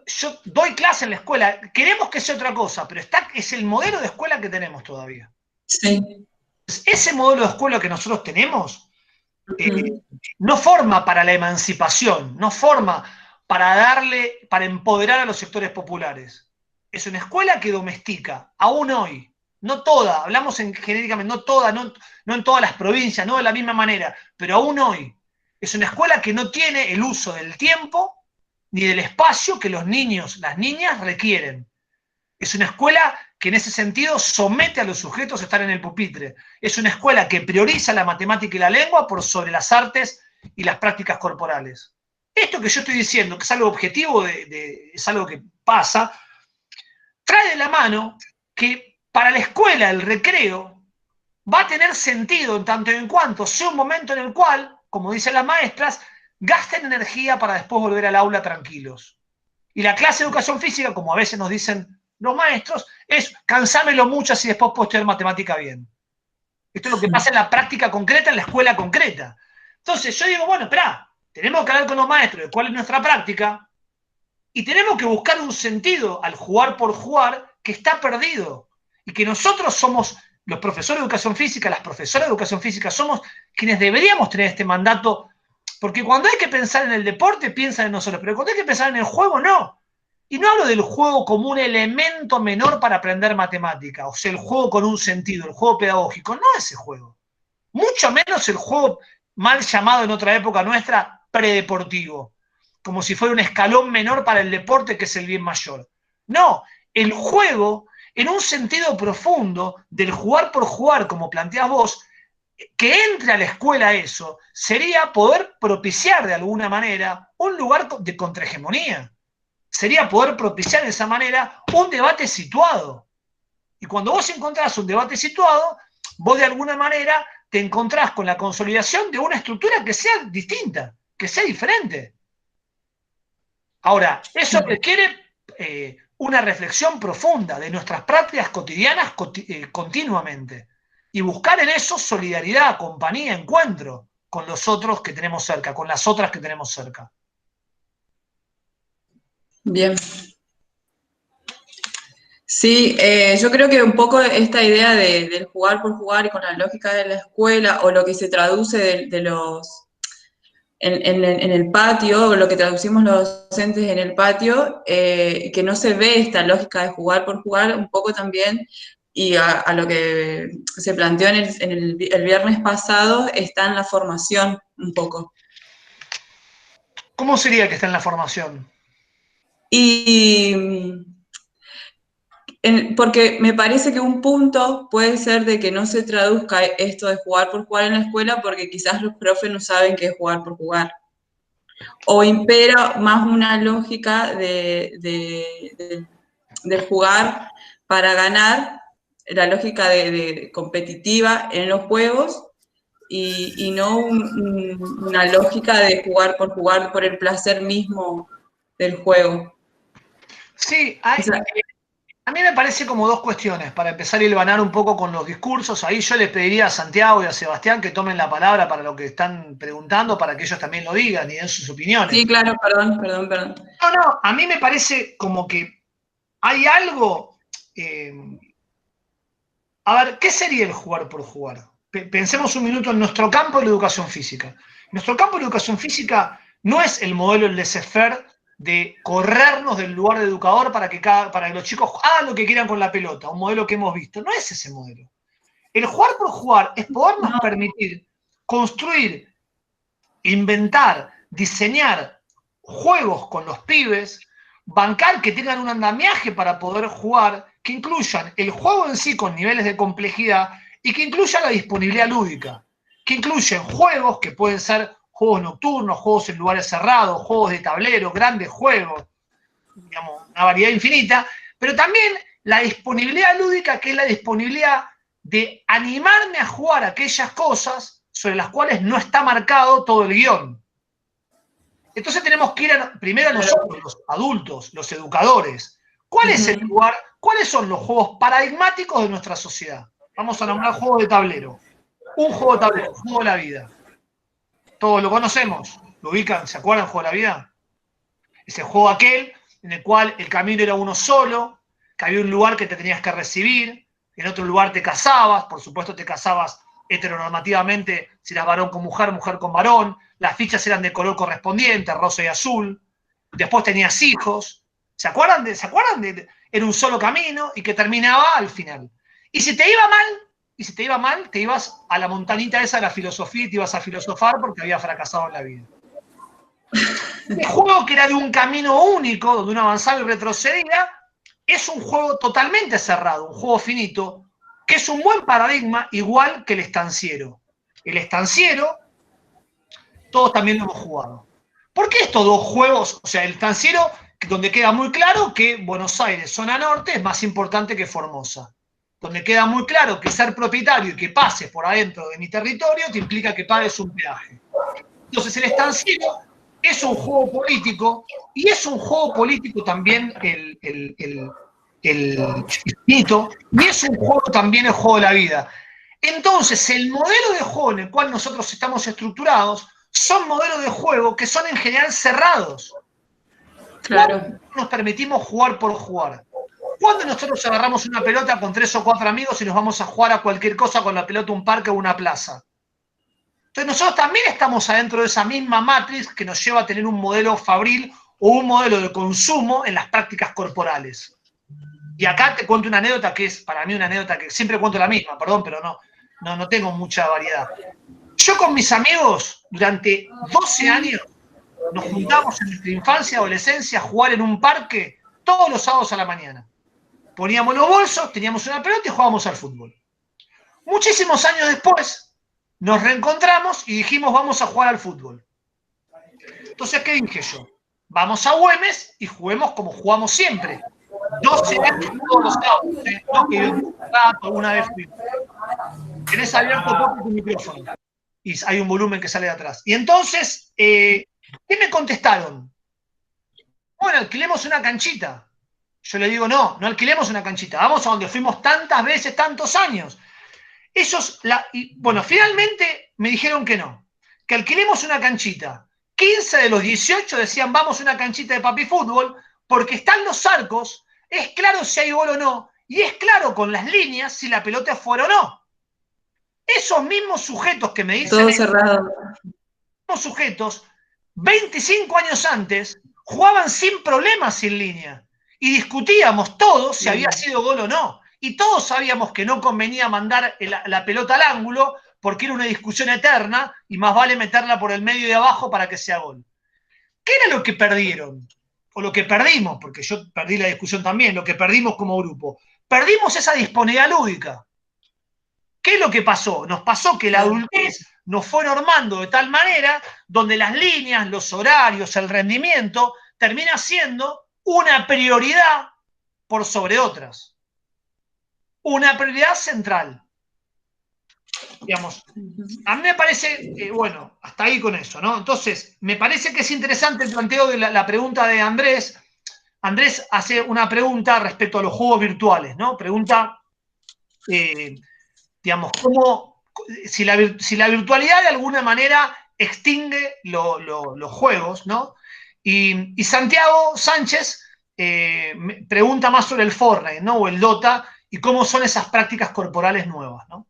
Yo doy clase en la escuela, queremos que sea otra cosa, pero es el modelo de escuela que tenemos todavía. Sí. Ese modelo de escuela que nosotros tenemos no forma para la emancipación, no forma para empoderar a los sectores populares. Es una escuela que domestica, aún hoy. No toda, hablamos genéricamente, no toda, no en todas las provincias, no de la misma manera, pero aún hoy. Es una escuela que no tiene el uso del tiempo ni del espacio que los niños, las niñas requieren. Es una escuela que en ese sentido somete a los sujetos a estar en el pupitre. Es una escuela que prioriza la matemática y la lengua por sobre las artes y las prácticas corporales. Esto que yo estoy diciendo, que es algo objetivo, es algo que pasa, trae de la mano que para la escuela el recreo va a tener sentido en tanto y en cuanto sea un momento en el cual, como dicen las maestras, gasten energía para después volver al aula tranquilos. Y la clase de educación física, como a veces nos dicen los maestros, es cansámelo mucho así después puedo estudiar matemática bien. Esto es lo que pasa en la práctica concreta, en la escuela concreta. Entonces yo digo, bueno, esperá, tenemos que hablar con los maestros de cuál es nuestra práctica y tenemos que buscar un sentido al jugar por jugar que está perdido y que nosotros somos los profesores de educación física, las profesoras de educación física, somos quienes deberíamos tener este mandato, porque cuando hay que pensar en el deporte, piensan en nosotros, pero cuando hay que pensar en el juego, no. Y no hablo del juego como un elemento menor para aprender matemática, o sea, el juego con un sentido, el juego pedagógico, no ese juego. Mucho menos el juego mal llamado en otra época nuestra, predeportivo, como si fuera un escalón menor para el deporte que es el bien mayor. No, el juego, en un sentido profundo del jugar por jugar, como planteás vos, que entre a la escuela eso, sería poder propiciar de alguna manera un lugar de contrahegemonía. Sería poder propiciar de esa manera un debate situado. Y cuando vos encontrás un debate situado, vos de alguna manera te encontrás con la consolidación de una estructura que sea distinta, que sea diferente. Ahora, eso requiere una reflexión profunda de nuestras prácticas cotidianas continuamente. Y buscar en eso solidaridad, compañía, encuentro con los otros que tenemos cerca, con las otras que tenemos cerca. Bien. Sí, yo creo que un poco esta idea del jugar por jugar y con la lógica de la escuela, o lo que se traduce en el patio, o lo que traducimos los docentes en el patio, que no se ve esta lógica de jugar por jugar, un poco también, y a lo que se planteó el viernes pasado, está en la formación un poco. ¿Cómo sería que está en la formación? Porque me parece que un punto puede ser de que no se traduzca esto de jugar por jugar en la escuela porque quizás los profes no saben qué es jugar por jugar. O impera más una lógica de jugar para ganar, la lógica de competitiva en los juegos y no una lógica de jugar por el placer mismo del juego. Sí, a mí me parece como dos cuestiones, para empezar a hilvanar un poco con los discursos. Ahí yo les pediría a Santiago y a Sebastián que tomen la palabra para lo que están preguntando, para que ellos también lo digan y den sus opiniones. Sí, claro, perdón. No, a mí me parece como que hay algo... a ver, ¿qué sería el jugar por jugar? Pensemos un minuto en nuestro campo de la educación física. Nuestro campo de la educación física no es el modelo del laissez-faire de corrernos del lugar de educador para que los chicos hagan lo que quieran con la pelota, un modelo que hemos visto. No es ese modelo. El jugar por jugar es podernos permitir construir, inventar, diseñar juegos con los pibes, bancar que tengan un andamiaje para poder jugar, que incluyan el juego en sí con niveles de complejidad y que incluyan la disponibilidad lúdica, que incluyen juegos que pueden ser juegos nocturnos, juegos en lugares cerrados, juegos de tablero, grandes juegos, digamos, una variedad infinita, pero también la disponibilidad lúdica, que es la disponibilidad de animarme a jugar aquellas cosas sobre las cuales no está marcado todo el guión. Entonces tenemos que ir primero a nosotros, los adultos, los educadores. ¿Cuál es el lugar? ¿Cuáles son los juegos paradigmáticos de nuestra sociedad? Vamos a nombrar juegos de tablero. Un juego de tablero, un juego de la vida. Todos lo conocemos, lo ubican, ¿se acuerdan del juego de la vida? Ese juego aquel en el cual el camino era uno solo, que había un lugar que te tenías que recibir, en otro lugar te casabas, por supuesto te casabas heteronormativamente, si eras varón con mujer, mujer con varón, las fichas eran de color correspondiente, rosa y azul, después tenías hijos, ¿se acuerdan de era un solo camino y que terminaba al final? Y si te iba mal, te ibas a la montañita esa de la filosofía y te ibas a filosofar porque habías fracasado en la vida. El juego que era de un camino único, donde uno avanzaba y retrocedía, es un juego totalmente cerrado, un juego finito, que es un buen paradigma, igual que el estanciero. El estanciero, todos también lo hemos jugado. ¿Por qué estos dos juegos? O sea, el estanciero, donde queda muy claro que Buenos Aires, zona norte, es más importante que Formosa. Donde queda muy claro que ser propietario y que pases por adentro de mi territorio te implica que pagues un peaje. Entonces, el estanciero es un juego político y es un juego político también el finito, y es un juego también el juego de la vida. Entonces, el modelo de juego en el cual nosotros estamos estructurados son modelos de juego que son en general cerrados. Claro. Nos permitimos jugar por jugar. Cuando nosotros agarramos una pelota con 3 o 4 amigos y nos vamos a jugar a cualquier cosa con la pelota, un parque o una plaza. Entonces nosotros también estamos adentro de esa misma matriz que nos lleva a tener un modelo fabril o un modelo de consumo en las prácticas corporales. Y acá te cuento una anécdota que es para mí una anécdota que siempre cuento la misma, perdón, pero no tengo mucha variedad. Yo con mis amigos durante 12 años nos juntamos en nuestra infancia y adolescencia a jugar en un parque todos los sábados a la mañana. Poníamos los bolsos, teníamos una pelota y jugábamos al fútbol. Muchísimos años después nos reencontramos y dijimos vamos a jugar al fútbol. Entonces, ¿qué dije yo? Vamos a Güemes y juguemos como jugamos siempre. 12 años todos los sábados. No que yo un rato, una vez fui. Tenés abierto poco tu micrófono. Y hay un volumen que sale de atrás. Y entonces, ¿qué me contestaron? Bueno, alquilemos una canchita. Yo le digo, no alquilemos una canchita. Vamos a donde fuimos tantas veces, tantos años. Bueno, finalmente me dijeron que no. Que alquilemos una canchita. 15 de los 18 decían, vamos a una canchita de papi fútbol, porque están los arcos, es claro si hay gol o no, y es claro con las líneas si la pelota es fuera o no. Esos mismos sujetos que me dicen... Todo cerrado. Esos sujetos, 25 años antes, jugaban sin problemas sin línea. Y discutíamos todos si había sido gol o no. Y todos sabíamos que no convenía mandar la pelota al ángulo porque era una discusión eterna y más vale meterla por el medio y abajo para que sea gol. ¿Qué era lo que perdieron? O lo que perdimos, porque yo perdí la discusión también, lo que perdimos como grupo. Perdimos esa disponibilidad lúdica. ¿Qué es lo que pasó? Nos pasó que la adultez nos fue normando de tal manera donde las líneas, los horarios, el rendimiento termina siendo una prioridad por sobre otras. Una prioridad central. Digamos, a mí me parece, bueno, hasta ahí con eso, ¿no? Entonces, me parece que es interesante el planteo de la pregunta de Andrés. Andrés hace una pregunta respecto a los juegos virtuales, ¿no? Pregunta, digamos, si la virtualidad de alguna manera extingue los juegos, ¿no? Y Santiago Sánchez pregunta más sobre el Fortnite, ¿no? O el Dota, y cómo son esas prácticas corporales nuevas, ¿no?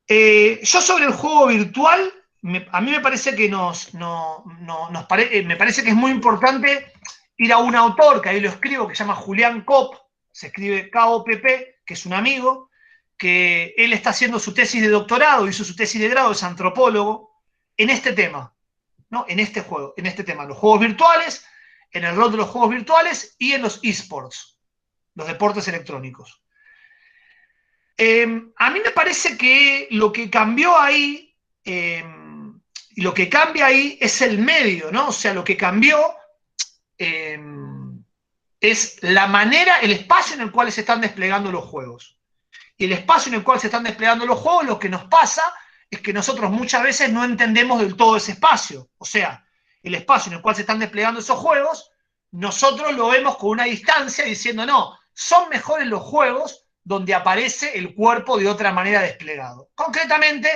Yo sobre el juego virtual, a mí me parece que me parece que es muy importante ir a un autor, que ahí lo escribo, que se llama Julián Kopp, se escribe K-O-P-P, que es un amigo, que él está haciendo su tesis de doctorado, hizo su tesis de grado, es antropólogo, en este tema, ¿no? En este juego, en este tema, los juegos virtuales, en el rol de los juegos virtuales y en los esports, los deportes electrónicos. A mí me parece que lo que cambió ahí, y lo que cambia ahí es el medio, ¿no? O sea, lo que cambió es la manera, el espacio en el cual se están desplegando los juegos. Y el espacio en el cual se están desplegando los juegos, lo que nos pasa es que nosotros muchas veces no entendemos del todo ese espacio. O sea, el espacio en el cual se están desplegando esos juegos, nosotros lo vemos con una distancia diciendo, no, son mejores los juegos donde aparece el cuerpo de otra manera desplegado. Concretamente,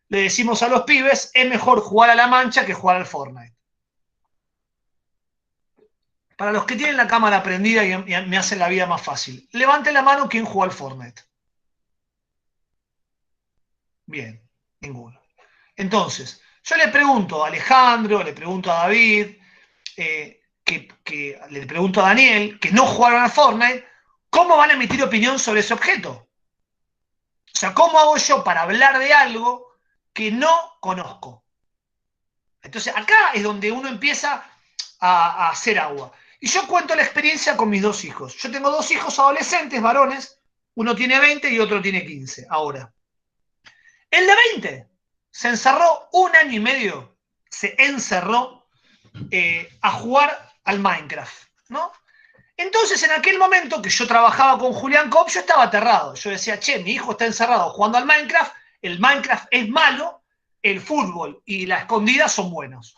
le decimos a los pibes, es mejor jugar a la mancha que jugar al Fortnite. Para los que tienen la cámara prendida y me hacen la vida más fácil, levante la mano quien jugó al Fortnite. Bien, ninguno. Entonces, yo le pregunto a Alejandro, le pregunto a David, le pregunto a Daniel, que no jugaron al Fortnite, ¿cómo van a emitir opinión sobre ese objeto? O sea, ¿cómo hago yo para hablar de algo que no conozco? Entonces, acá es donde uno empieza a hacer agua. Y yo cuento la experiencia con mis 2 hijos. Yo tengo 2 hijos adolescentes, varones, uno tiene 20 y otro tiene 15 ahora. El de 20 se encerró 1 año y medio, se encerró a jugar al Minecraft, ¿no? Entonces, en aquel momento que yo trabajaba con Julián Kopp, yo estaba aterrado. Yo decía, che, mi hijo está encerrado jugando al Minecraft, el Minecraft es malo, el fútbol y la escondida son buenos.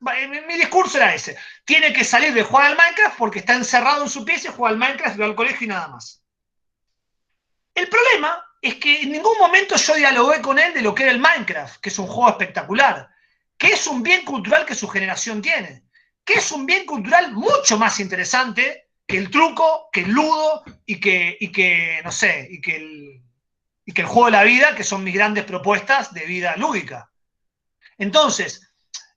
Mi discurso era ese. Tiene que salir de jugar al Minecraft porque está encerrado en su pieza y juega al Minecraft, va al colegio y nada más. El problema es que en ningún momento yo dialogué con él de lo que era el Minecraft, que es un juego espectacular, que es un bien cultural que su generación tiene, que es un bien cultural mucho más interesante que el truco, que el ludo y que no sé, y que el juego de la vida, que son mis grandes propuestas de vida lúdica. Entonces,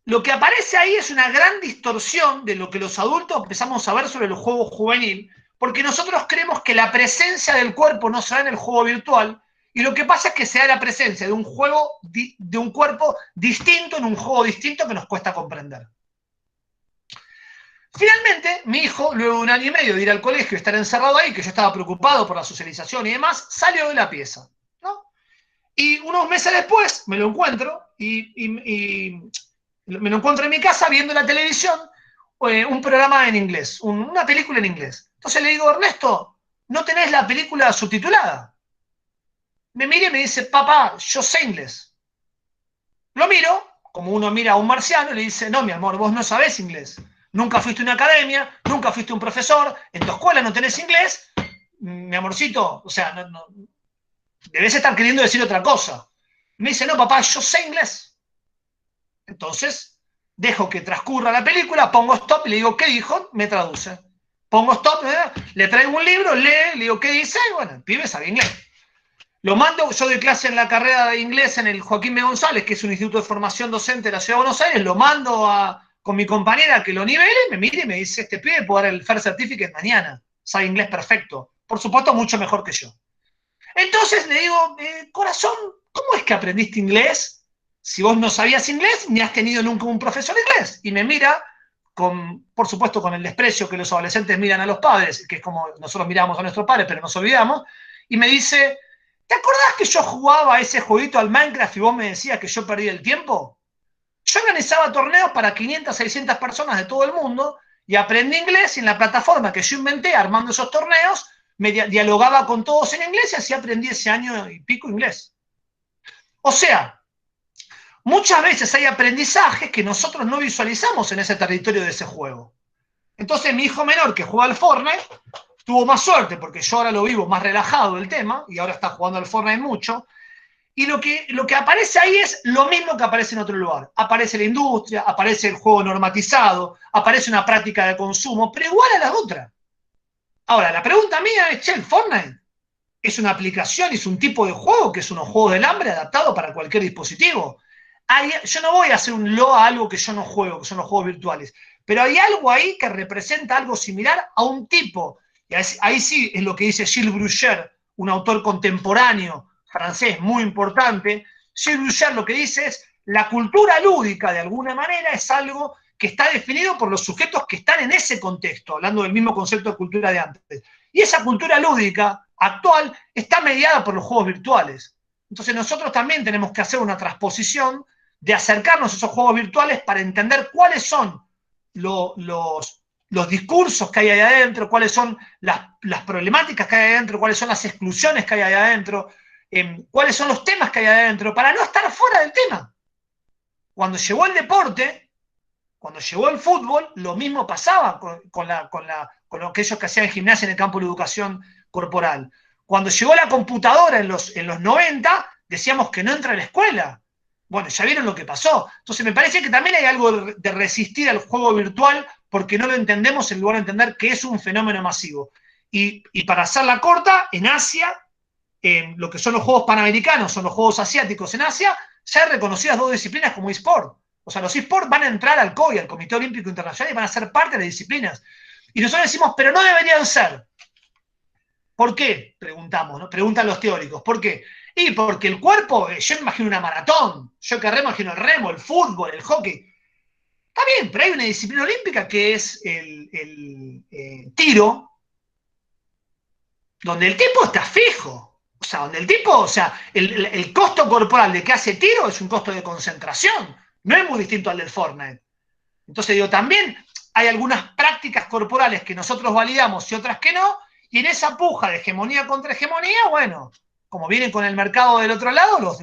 lo que aparece ahí es una gran distorsión de lo que los adultos empezamos a ver sobre el juego juvenil, porque nosotros creemos que la presencia del cuerpo no se da en el juego virtual, y lo que pasa es que se da la presencia de un juego, de un cuerpo distinto en un juego distinto que nos cuesta comprender. Finalmente, mi hijo, luego de 1 año y medio de ir al colegio y estar encerrado ahí, que yo estaba preocupado por la socialización y demás, salió de la pieza, ¿no? Y unos meses después me lo encuentro y me lo encuentro en mi casa viendo la televisión, un programa en inglés, una película en inglés. Entonces le digo, Ernesto, ¿no tenés la película subtitulada? Me mira y me dice, papá, yo sé inglés. Lo miro, como uno mira a un marciano, y le dice, no, mi amor, vos no sabés inglés. Nunca fuiste a una academia, nunca fuiste un profesor, en tu escuela no tenés inglés. Mi amorcito, o sea, debes estar queriendo decir otra cosa. Me dice, no, papá, yo sé inglés. Entonces, dejo que transcurra la película, pongo stop y le digo, ¿qué dijo? Me traduce. Pongo stop, le traigo un libro, lee, le digo, ¿qué dice? Y bueno, el pibe sabe inglés. Lo mando, yo doy clase en la carrera de inglés en el Joaquín B. González, que es un instituto de formación docente de la Ciudad de Buenos Aires, lo mando con mi compañera que lo nivele, me mira y me dice, este pibe puede dar el First Certificate mañana, sabe inglés perfecto, por supuesto mucho mejor que yo. Entonces le digo, corazón, ¿cómo es que aprendiste inglés si vos no sabías inglés ni has tenido nunca un profesor de inglés? Y me mira, por supuesto con el desprecio que los adolescentes miran a los padres, que es como nosotros miramos a nuestros padres, pero nos olvidamos, y me dice, ¿te acordás que yo jugaba ese jueguito al Minecraft y vos me decías que yo perdía el tiempo? Yo organizaba torneos para 500, 600 personas de todo el mundo y aprendí inglés y en la plataforma que yo inventé armando esos torneos, me dialogaba con todos en inglés y así aprendí ese año y pico inglés. O sea, muchas veces hay aprendizajes que nosotros no visualizamos en ese territorio de ese juego. Entonces mi hijo menor que juega al Fortnite tuvo más suerte porque yo ahora lo vivo más relajado el tema y ahora está jugando al Fortnite mucho. Y lo que aparece ahí es lo mismo que aparece en otro lugar. Aparece la industria, aparece el juego normatizado, aparece una práctica de consumo, pero igual a la otra. Ahora, la pregunta mía es, che, el Fortnite es una aplicación, es un tipo de juego que es unos juegos del hambre adaptado para cualquier dispositivo. Yo no voy a hacer un lo a algo que yo no juego, que son los juegos virtuales, pero hay algo ahí que representa algo similar a un tipo. Y ahí sí es lo que dice Gilles Brucher, un autor contemporáneo francés muy importante. Gilles Brucher lo que dice es, la cultura lúdica de alguna manera es algo que está definido por los sujetos que están en ese contexto, hablando del mismo concepto de cultura de antes. Y esa cultura lúdica actual está mediada por los juegos virtuales. Entonces nosotros también tenemos que hacer una transposición de acercarnos a esos juegos virtuales para entender cuáles son los discursos que hay ahí adentro, cuáles son las problemáticas que hay ahí adentro, cuáles son las exclusiones que hay ahí adentro, cuáles son los temas que hay ahí adentro, para no estar fuera del tema. Cuando llegó el deporte, cuando llegó el fútbol, lo mismo pasaba con aquellos que hacían gimnasia en el campo de la educación corporal. Cuando llegó la computadora en los 90, decíamos que no entra a la escuela. Bueno, ya vieron lo que pasó. Entonces me parece que también hay algo de resistir al juego virtual porque no lo entendemos en lugar de entender que es un fenómeno masivo. Y para hacerla corta, en Asia, lo que son los Juegos Panamericanos, son los Juegos Asiáticos en Asia, ya hay reconocidas 2 disciplinas como eSport. O sea, los eSports van a entrar al COI, al Comité Olímpico Internacional, y van a ser parte de las disciplinas. Y nosotros decimos, pero no deberían ser. ¿Por qué? Preguntamos, ¿no? Preguntan los teóricos. ¿Por qué? Y porque el cuerpo, yo me imagino una maratón, yo que imagino el remo, el fútbol, el hockey. Está bien, pero hay una disciplina olímpica que es el tiro, donde el tipo está fijo. O sea, donde el tipo, o sea, el costo corporal de que hace tiro es un costo de concentración. No es muy distinto al del Fortnite. Entonces digo, también hay algunas prácticas corporales que nosotros validamos y otras que no, y en esa puja de hegemonía contra hegemonía, bueno, como vienen con el mercado del otro lado, los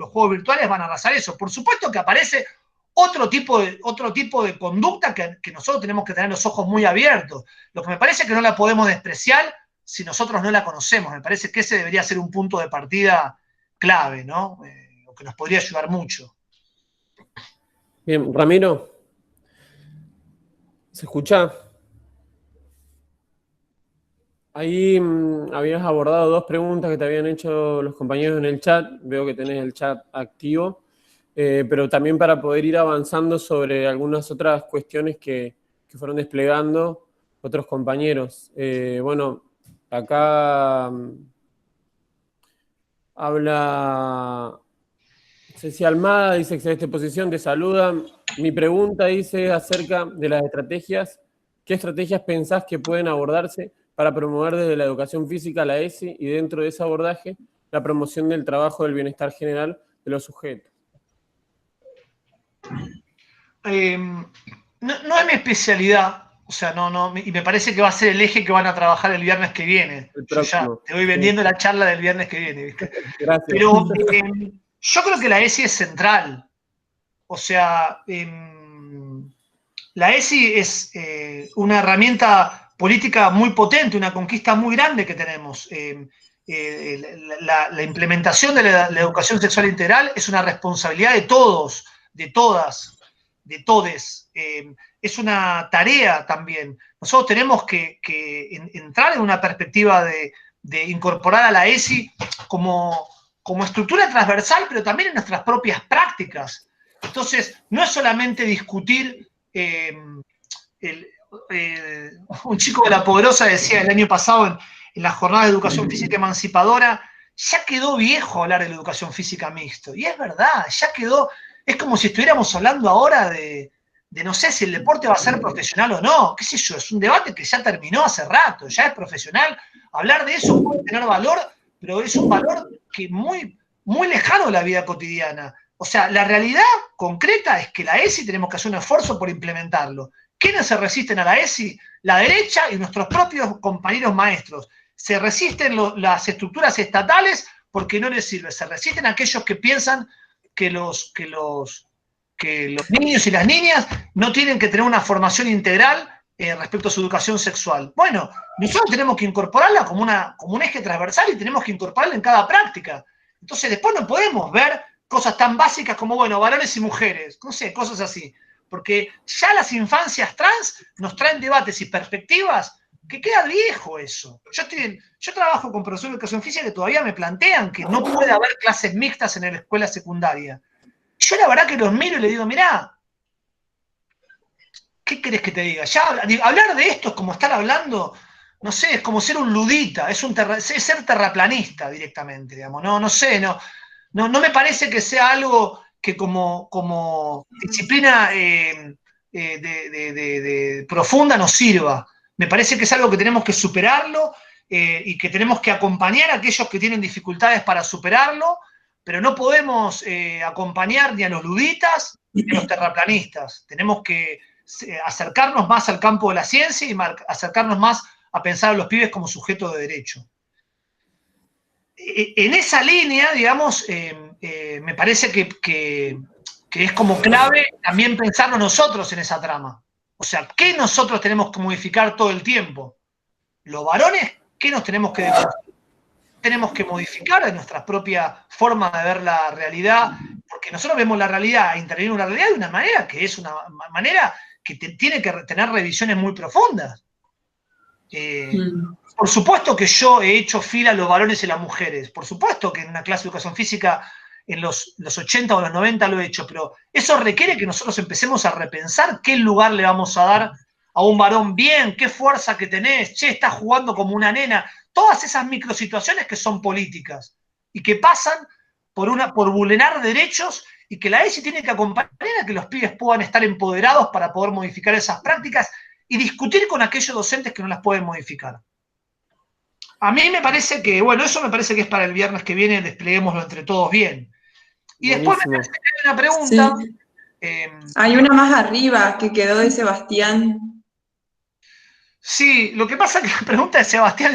juegos virtuales van a arrasar eso. Por supuesto que aparece otro tipo de conducta que nosotros tenemos que tener los ojos muy abiertos. Lo que me parece que no la podemos despreciar si nosotros no la conocemos. Me parece que ese debería ser un punto de partida clave, ¿no? Lo que nos podría ayudar mucho. Bien, Ramiro, ¿se escucha? Ahí habías abordado 2 preguntas que te habían hecho los compañeros en el chat. Veo que tenés el chat activo, pero también para poder ir avanzando sobre algunas otras cuestiones que fueron desplegando otros compañeros. Bueno, acá habla Ceci Almada, dice excelente posición, te saluda. Mi pregunta dice acerca de las estrategias. ¿Qué estrategias pensás que pueden abordarse para promover desde la educación física la ESI y dentro de ese abordaje la promoción del trabajo del bienestar general de los sujetos? No es mi especialidad, o sea, y me parece que va a ser el eje que van a trabajar el viernes que viene. Yo ya te voy vendiendo la charla del viernes que viene, ¿viste? Gracias. Pero yo creo que la ESI es central. O sea, la ESI es una herramienta política muy potente, una conquista muy grande que tenemos. La implementación de la educación sexual integral es una responsabilidad de todos, de todas, de todes. Es una tarea también. Nosotros tenemos que entrar en una perspectiva de incorporar a la ESI como estructura transversal, pero también en nuestras propias prácticas. Entonces, no es solamente discutir, un chico de La Poderosa decía el año pasado en la jornada de educación física emancipadora, ya quedó viejo hablar de la educación física mixto. Y es verdad, ya quedó, es como si estuviéramos hablando ahora de no sé si el deporte va a ser profesional o no, qué sé yo, es un debate que ya terminó hace rato, ya es profesional. Hablar de eso puede tener valor, pero es un valor que muy, muy lejano de la vida cotidiana. O sea, la realidad concreta es que la ESI tenemos que hacer un esfuerzo por implementarlo. ¿Quiénes se resisten a la ESI? La derecha y nuestros propios compañeros maestros. Se resisten las estructuras estatales porque no les sirve. Se resisten aquellos que piensan que los niños y las niñas no tienen que tener una formación integral respecto a su educación sexual. Bueno, nosotros tenemos que incorporarla como un eje transversal y tenemos que incorporarla en cada práctica. Entonces después no podemos ver cosas tan básicas como, bueno, varones y mujeres, no sé, cosas así. Porque ya las infancias trans nos traen debates y perspectivas que queda viejo eso. Yo trabajo con profesores de educación física que todavía me plantean que no puede haber clases mixtas en la escuela secundaria. Yo la verdad que los miro y les digo, mirá, ¿qué querés que te diga? Ya hablar de esto es como estar hablando, no sé, es como ser un ludita, es ser terraplanista directamente, digamos. No sé, no me parece que sea algo que como disciplina profunda nos sirva. Me parece que es algo que tenemos que superarlo y que tenemos que acompañar a aquellos que tienen dificultades para superarlo, pero no podemos acompañar ni a los luditas ni a los terraplanistas. Tenemos que acercarnos más al campo de la ciencia y acercarnos más a pensar a los pibes como sujetos de derecho. En esa línea, digamos, me parece que es como clave también pensarnos nosotros en esa trama. O sea, ¿qué nosotros tenemos que modificar todo el tiempo? Los varones, ¿qué nos tenemos que deconstruir? Tenemos que modificar de nuestra propia forma de ver la realidad, porque nosotros vemos la realidad, intervenir en la realidad de una manera que es una manera que tiene que tener revisiones muy profundas. Por supuesto que yo he hecho fila a los varones y las mujeres, por supuesto que en una clase de educación física en los 80 o los 90 lo he hecho, pero eso requiere que nosotros empecemos a repensar qué lugar le vamos a dar a un varón bien, qué fuerza que tenés, che, estás jugando como una nena, todas esas microsituaciones que son políticas y que pasan por vulnerar derechos y que la ESI tiene que acompañar a que los pibes puedan estar empoderados para poder modificar esas prácticas y discutir con aquellos docentes que no las pueden modificar. A mí me parece que, bueno, eso me parece que es para el viernes que viene, despleguémoslo entre todos bien. Y después me parece que hay una pregunta. Sí. Hay una más arriba que quedó de Sebastián. Sí, lo que pasa es que la pregunta de Sebastián,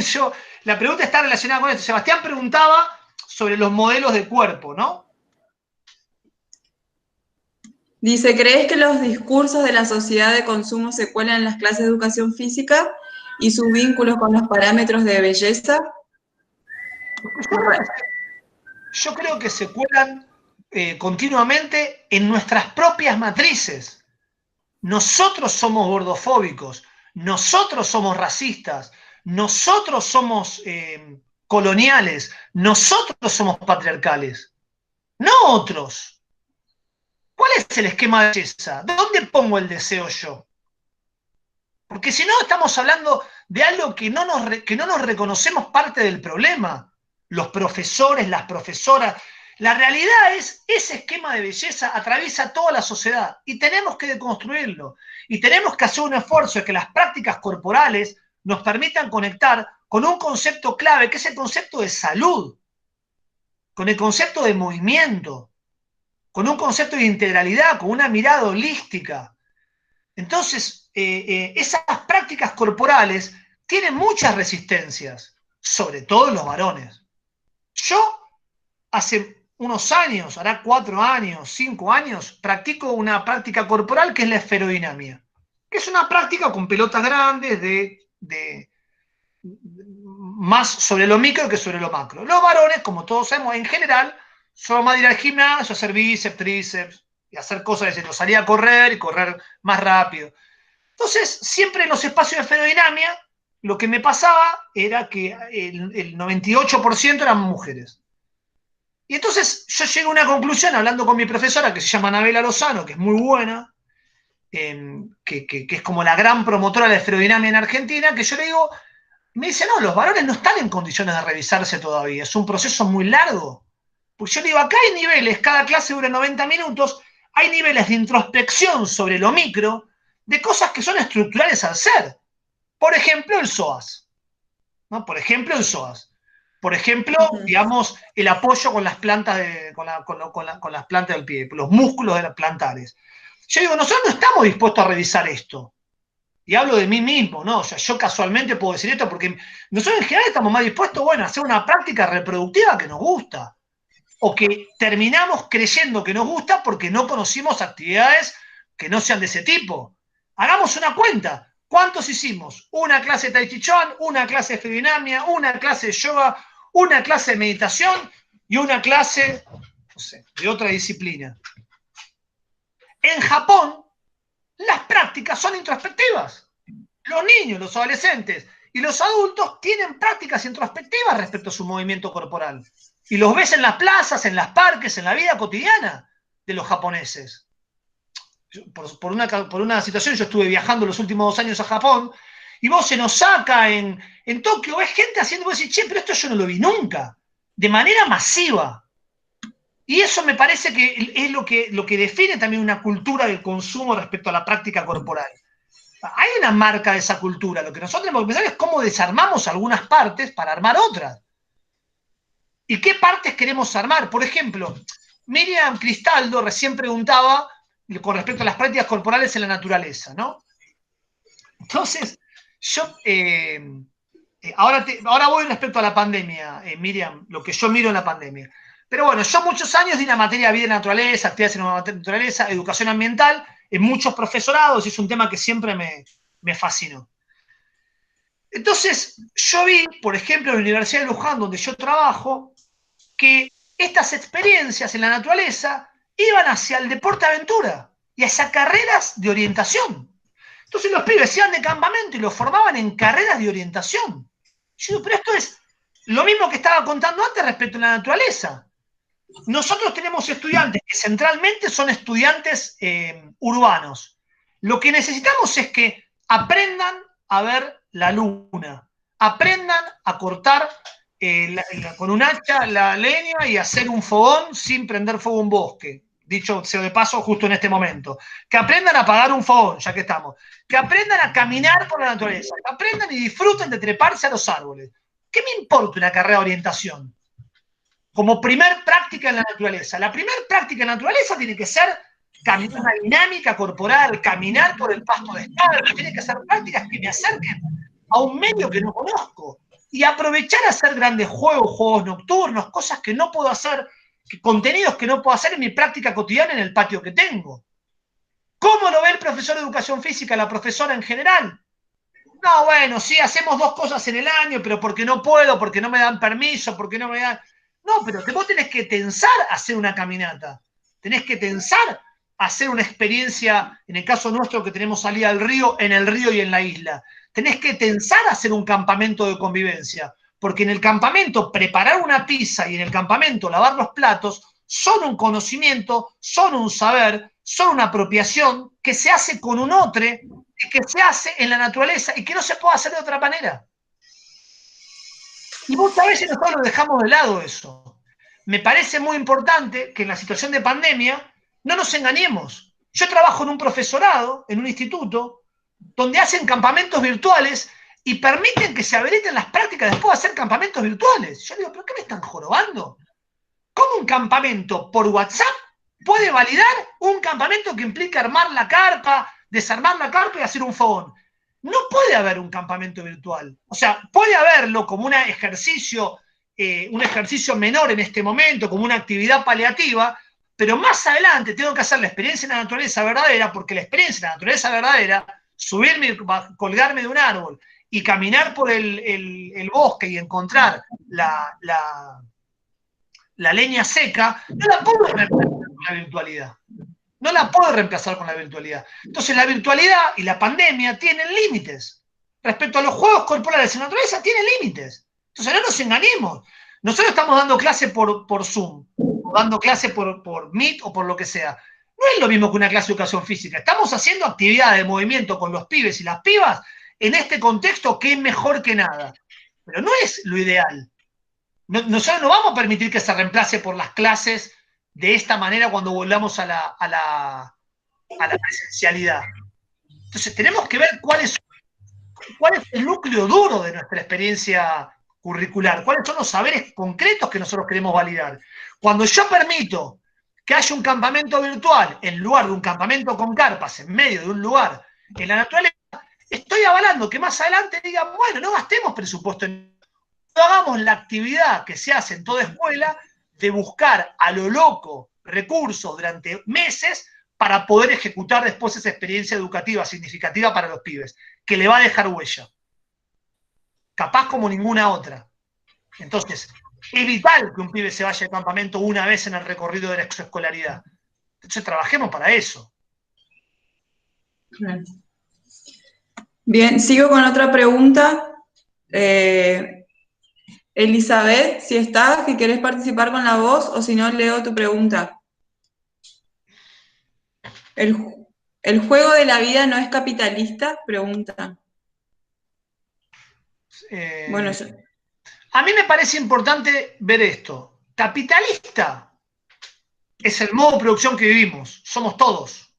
la pregunta está relacionada con esto. Sebastián preguntaba sobre los modelos de cuerpo, ¿no? Dice, ¿crees que los discursos de la sociedad de consumo se cuelan en las clases de educación física y sus vínculos con los parámetros de belleza? Yo creo que se cuelan continuamente en nuestras propias matrices. Nosotros somos gordofóbicos, nosotros somos racistas, nosotros somos coloniales, nosotros somos patriarcales, no otros. ¿Cuál es el esquema de belleza? ¿Dónde pongo el deseo yo? Porque si no, estamos hablando de algo que no nos reconocemos parte del problema. Los profesores, las profesoras. La realidad es, ese esquema de belleza atraviesa toda la sociedad y tenemos que deconstruirlo. Y tenemos que hacer un esfuerzo de que las prácticas corporales nos permitan conectar con un concepto clave, que es el concepto de salud, con el concepto de movimiento, con un concepto de integralidad, con una mirada holística. Entonces, esas prácticas corporales tienen muchas resistencias, sobre todo en los varones. Yo, hace unos años, hará 4 años, 5 años, practico una práctica corporal que es la esferodinamia, que es una práctica con pelotas grandes más sobre lo micro que sobre lo macro. Los varones, como todos sabemos, en general, son más de ir al gimnasio, hacer bíceps, tríceps, y hacer cosas de salir a correr y correr más rápido. Entonces, siempre en los espacios de esferodinamia, lo que me pasaba era que el 98% eran mujeres. Y entonces yo llegué a una conclusión hablando con mi profesora, que se llama Anabela Lozano, que es muy buena, que es como la gran promotora de la esferodinamia en Argentina, que yo le digo, me dice, no, los varones no están en condiciones de revisarse todavía, es un proceso muy largo. Pues yo le digo, acá hay niveles, cada clase dura 90 minutos, hay niveles de introspección sobre lo micro, de cosas que son estructurales al ser. Por ejemplo, el psoas. ¿No? Por ejemplo, el psoas. Por ejemplo, digamos, el apoyo con las plantas, con las plantas del pie, los músculos de las plantares. Yo digo, nosotros no estamos dispuestos a revisar esto. Y hablo de mí mismo, ¿no? O sea, yo casualmente puedo decir esto porque nosotros en general estamos más dispuestos, bueno, a hacer una práctica reproductiva que nos gusta. O que terminamos creyendo que nos gusta porque no conocimos actividades que no sean de ese tipo. Hagamos una cuenta. ¿Cuántos hicimos? Una clase de Tai Chi Chuan, una clase de esferodinamia, una clase de yoga, una clase de meditación y una clase, no sé, de otra disciplina. En Japón, las prácticas son introspectivas. Los niños, los adolescentes y los adultos tienen prácticas introspectivas respecto a su movimiento corporal. Y los ves en las plazas, en los parques, en la vida cotidiana de los japoneses. Por una situación, yo estuve viajando los últimos 2 años a Japón, y vos en Osaka, en Tokio, ves gente haciendo, vos decís, che, pero esto yo no lo vi nunca, de manera masiva. Y eso me parece que es lo que define también una cultura del consumo respecto a la práctica corporal. Hay una marca de esa cultura. Lo que nosotros tenemos que pensar es cómo desarmamos algunas partes para armar otras. ¿Y qué partes queremos armar? Por ejemplo, Miriam Cristaldo recién preguntaba con respecto a las prácticas corporales en la naturaleza, ¿no? Entonces, yo ahora voy respecto a la pandemia, Miriam, lo que yo miro en la pandemia. Pero bueno, yo muchos años di la materia de vida y naturaleza, actividades en la naturaleza, educación ambiental, en muchos profesorados, y es un tema que siempre me fascinó. Entonces, yo vi, por ejemplo, en la Universidad de Luján, donde yo trabajo, que estas experiencias en la naturaleza iban hacia el deporte aventura y hacia carreras de orientación. Entonces los pibes iban de campamento y los formaban en carreras de orientación. Yo digo, pero esto es lo mismo que estaba contando antes respecto a la naturaleza. Nosotros tenemos estudiantes que centralmente son estudiantes urbanos. Lo que necesitamos es que aprendan a ver la luna, aprendan a cortar con un hacha la leña y hacer un fogón sin prender fuego a un bosque, dicho sea de paso, justo en este momento. Que aprendan a apagar un fogón, ya que estamos. Que aprendan a caminar por la naturaleza. Que aprendan y disfruten de treparse a los árboles. ¿Qué me importa una carrera de orientación? Como primer práctica en la naturaleza. La primer práctica en la naturaleza tiene que ser caminar, una dinámica corporal, caminar por el pasto descalzo, tiene que ser prácticas que me acerquen a un medio que no conozco. Y aprovechar a hacer grandes juegos, juegos nocturnos, cosas que no puedo hacer, contenidos que no puedo hacer en mi práctica cotidiana en el patio que tengo. ¿Cómo lo ve el profesor de educación física, la profesora en general? No, bueno, sí, hacemos 2 cosas en el año, pero porque no puedo, porque no me dan permiso, porque no me dan... No, pero vos tenés que tensar a hacer una caminata. Tenés que tensar a hacer una experiencia, en el caso nuestro que tenemos salida al río, en el río y en la isla. Tenés que tensar a hacer un campamento de convivencia. Porque en el campamento preparar una pizza y en el campamento lavar los platos son un conocimiento, son un saber, son una apropiación que se hace con un otro, que se hace en la naturaleza y que no se puede hacer de otra manera. Y muchas veces nosotros lo dejamos de lado eso. Me parece muy importante que en la situación de pandemia no nos engañemos. Yo trabajo en un profesorado, en un instituto, donde hacen campamentos virtuales y permiten que se habiliten las prácticas después de hacer campamentos virtuales. Yo digo, ¿pero qué me están jorobando? ¿Cómo un campamento por WhatsApp puede validar un campamento que implica armar la carpa, desarmar la carpa y hacer un fogón? No puede haber un campamento virtual. O sea, puede haberlo como un ejercicio menor en este momento, como una actividad paliativa, pero más adelante tengo que hacer la experiencia en la naturaleza verdadera, porque la experiencia en la naturaleza verdadera, subirme, colgarme de un árbol y caminar por el bosque y encontrar la leña seca, no la puedo reemplazar con la virtualidad. No la puedo reemplazar con la virtualidad. Entonces la virtualidad y la pandemia tienen límites. Respecto a los juegos corporales en la naturaleza, tienen límites. Entonces no nos engañemos. Nosotros estamos dando clase por Zoom, o dando clase por Meet o por lo que sea. No es lo mismo que una clase de educación física. Estamos haciendo actividades de movimiento con los pibes y las pibas en este contexto que es mejor que nada. Pero no es lo ideal. Nosotros no vamos a permitir que se reemplace por las clases de esta manera cuando volvamos a la presencialidad. Entonces tenemos que ver cuál es el núcleo duro de nuestra experiencia curricular, cuáles son los saberes concretos que nosotros queremos validar. Cuando yo permito que haya un campamento virtual en lugar de un campamento con carpas en medio de un lugar en la naturaleza, estoy avalando que más adelante digan, bueno, no gastemos presupuesto en... No hagamos la actividad que se hace en toda escuela de buscar a lo loco recursos durante meses para poder ejecutar después esa experiencia educativa significativa para los pibes, que le va a dejar huella. Capaz como ninguna otra. Entonces, es vital que un pibe se vaya de campamento una vez en el recorrido de la exoescolaridad. Entonces, trabajemos para eso. Bien, sigo con otra pregunta. Elizabeth, si estás, que querés participar con la voz, o si no, leo tu pregunta. ¿El juego de la vida no es capitalista? Pregunta. Bueno, a mí me parece importante ver esto. Capitalista es el modo de producción que vivimos. Somos todos.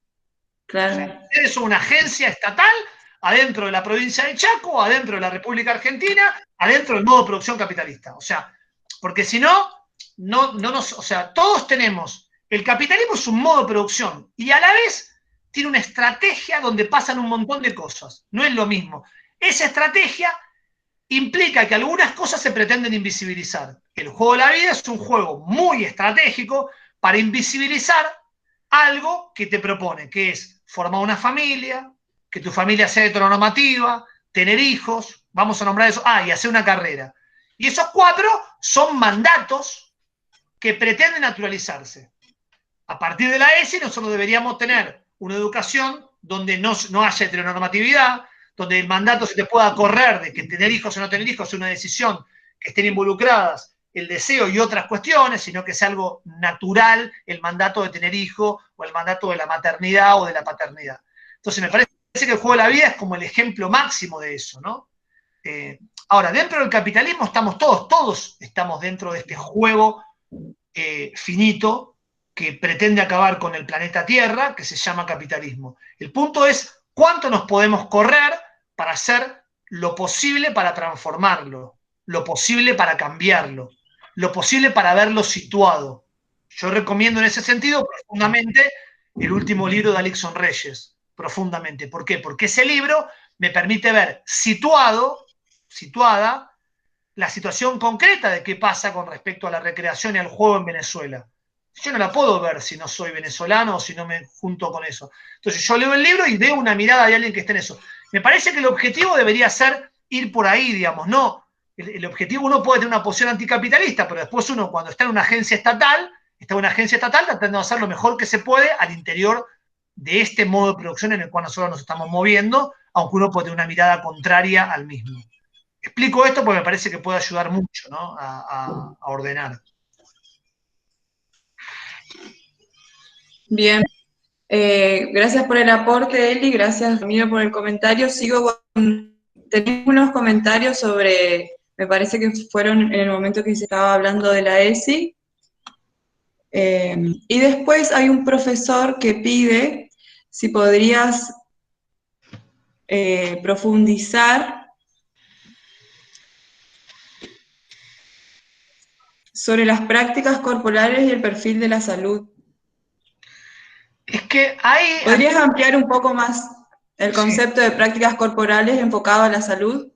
Claro. O sea, ustedes son una agencia estatal adentro de la provincia de Chaco, adentro de la República Argentina, adentro del modo de producción capitalista. O sea, porque si no, o sea, todos tenemos, el capitalismo es un modo de producción y a la vez tiene una estrategia donde pasan un montón de cosas. No es lo mismo. Esa estrategia implica que algunas cosas se pretenden invisibilizar. El juego de la vida es un juego muy estratégico para invisibilizar algo que te propone, que es formar una familia, que tu familia sea heteronormativa, tener hijos, vamos a nombrar eso, y hacer una carrera. Y esos 4 son mandatos que pretenden naturalizarse. A partir de la ESI nosotros deberíamos tener una educación donde no haya heteronormatividad, donde el mandato se te pueda correr de que tener hijos o no tener hijos es una decisión que estén involucradas el deseo y otras cuestiones, sino que sea algo natural el mandato de tener hijo o el mandato de la maternidad o de la paternidad. Entonces me parece que el juego de la vida es como el ejemplo máximo de eso, ¿no? Ahora, dentro del capitalismo estamos todos estamos dentro de este juego finito, que pretende acabar con el planeta Tierra, que se llama capitalismo. El punto es cuánto nos podemos correr para hacer lo posible para transformarlo, lo posible para cambiarlo, lo posible para verlo situado. Yo recomiendo en ese sentido profundamente el último libro de Alixon Reyes, profundamente. ¿Por qué? Porque ese libro me permite ver situada la situación concreta de qué pasa con respecto a la recreación y al juego en Venezuela. Yo no la puedo ver si no soy venezolano o si no me junto con eso. Entonces yo leo el libro y veo una mirada de alguien que esté en eso. Me parece que el objetivo debería ser ir por ahí, digamos, no. El objetivo, uno puede tener una posición anticapitalista, pero después uno, cuando está en una agencia estatal, tratando de hacer lo mejor que se puede al interior de este modo de producción en el cual nosotros nos estamos moviendo, aunque uno puede tener una mirada contraria al mismo. Explico esto porque me parece que puede ayudar mucho, ¿no? a ordenar. Bien, gracias por el aporte, Eli, gracias, Ramiro, por el comentario. Tenemos unos comentarios sobre, me parece que fueron en el momento que se estaba hablando de la ESI. Y después hay un profesor que pide si podrías profundizar sobre las prácticas corporales y el perfil de la salud. Es que hay... ¿Podrías ampliar un poco más el concepto de prácticas corporales enfocado a la salud?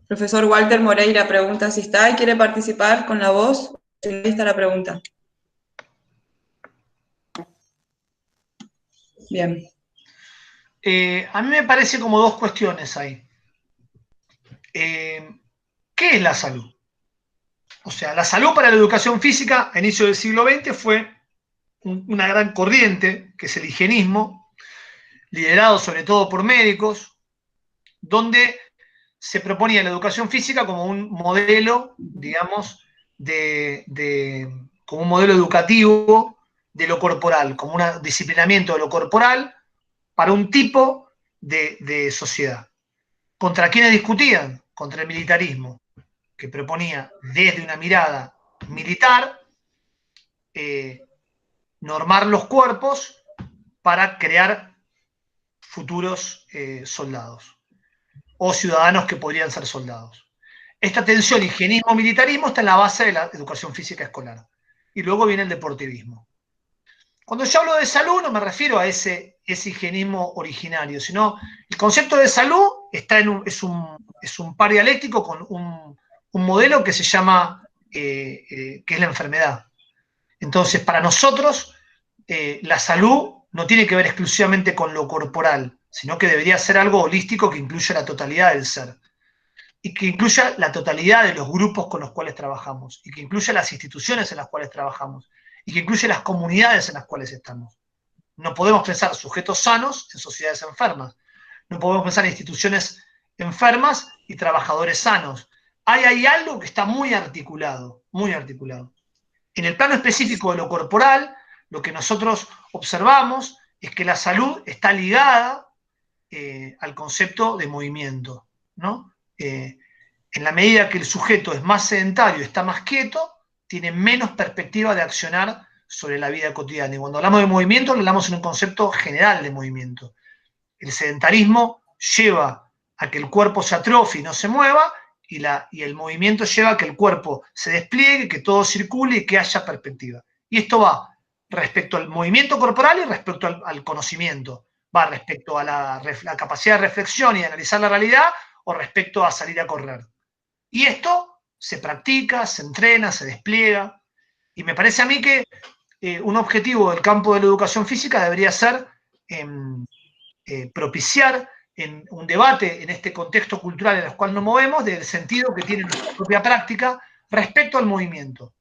Profesor Walter Moreira pregunta si está y quiere participar con la voz. Ahí está la pregunta. Bien. A mí me parece como dos cuestiones ahí. ¿Qué es la salud? O sea, la salud para la educación física a inicio del siglo XX fue una gran corriente, que es el higienismo, liderado sobre todo por médicos, donde se proponía la educación física como un modelo, digamos, como un modelo educativo de lo corporal, como un disciplinamiento de lo corporal para un tipo de sociedad. ¿Contra quiénes discutían? Contra el militarismo, que proponía desde una mirada militar normar los cuerpos para crear futuros soldados o ciudadanos que podrían ser soldados. Esta tensión higienismo-militarismo está en la base de la educación física escolar. Y luego viene el deportivismo. Cuando yo hablo de salud no me refiero a ese higienismo originario, sino el concepto de salud es un par dialéctico con un modelo que se llama, que es la enfermedad. Entonces, para nosotros, la salud no tiene que ver exclusivamente con lo corporal, sino que debería ser algo holístico que incluya la totalidad del ser. Y que incluya la totalidad de los grupos con los cuales trabajamos, y que incluya las instituciones en las cuales trabajamos, y que incluya las comunidades en las cuales estamos. No podemos pensar sujetos sanos en sociedades enfermas. No podemos pensar en instituciones enfermas y trabajadores sanos. Hay algo que está muy articulado, muy articulado. En el plano específico de lo corporal, lo que nosotros observamos es que la salud está ligada al concepto de movimiento, ¿no? En la medida que el sujeto es más sedentario, está más quieto, tiene menos perspectiva de accionar sobre la vida cotidiana. Y cuando hablamos de movimiento, hablamos en un concepto general de movimiento. El sedentarismo lleva a que el cuerpo se atrofie y no se mueva, y el movimiento lleva a que el cuerpo se despliegue, que todo circule y que haya perspectiva. Y esto va respecto al movimiento corporal y respecto al conocimiento. Va respecto a la capacidad de reflexión y de analizar la realidad o respecto a salir a correr. Y esto se practica, se entrena, se despliega. Y me parece a mí que un objetivo del campo de la educación física debería ser propiciar en un debate en este contexto cultural en el cual nos movemos, del sentido que tiene nuestra propia práctica respecto al movimiento,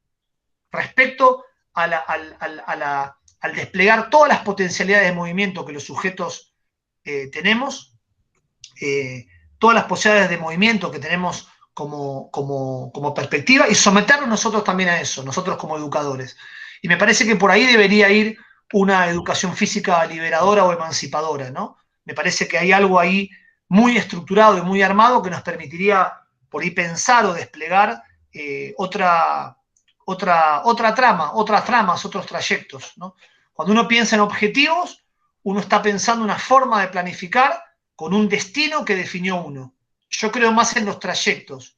respecto al desplegar todas las potencialidades de movimiento que los sujetos tenemos, todas las posibilidades de movimiento que tenemos como perspectiva, y someternos nosotros también a eso, nosotros como educadores. Y me parece que por ahí debería ir una educación física liberadora o emancipadora, ¿no? Me parece que hay algo ahí muy estructurado y muy armado que nos permitiría por ahí pensar o desplegar otra otra trama, otras tramas, otros trayectos, ¿no? Cuando uno piensa en objetivos, uno está pensando una forma de planificar con un destino que definió uno. Yo creo más en los trayectos,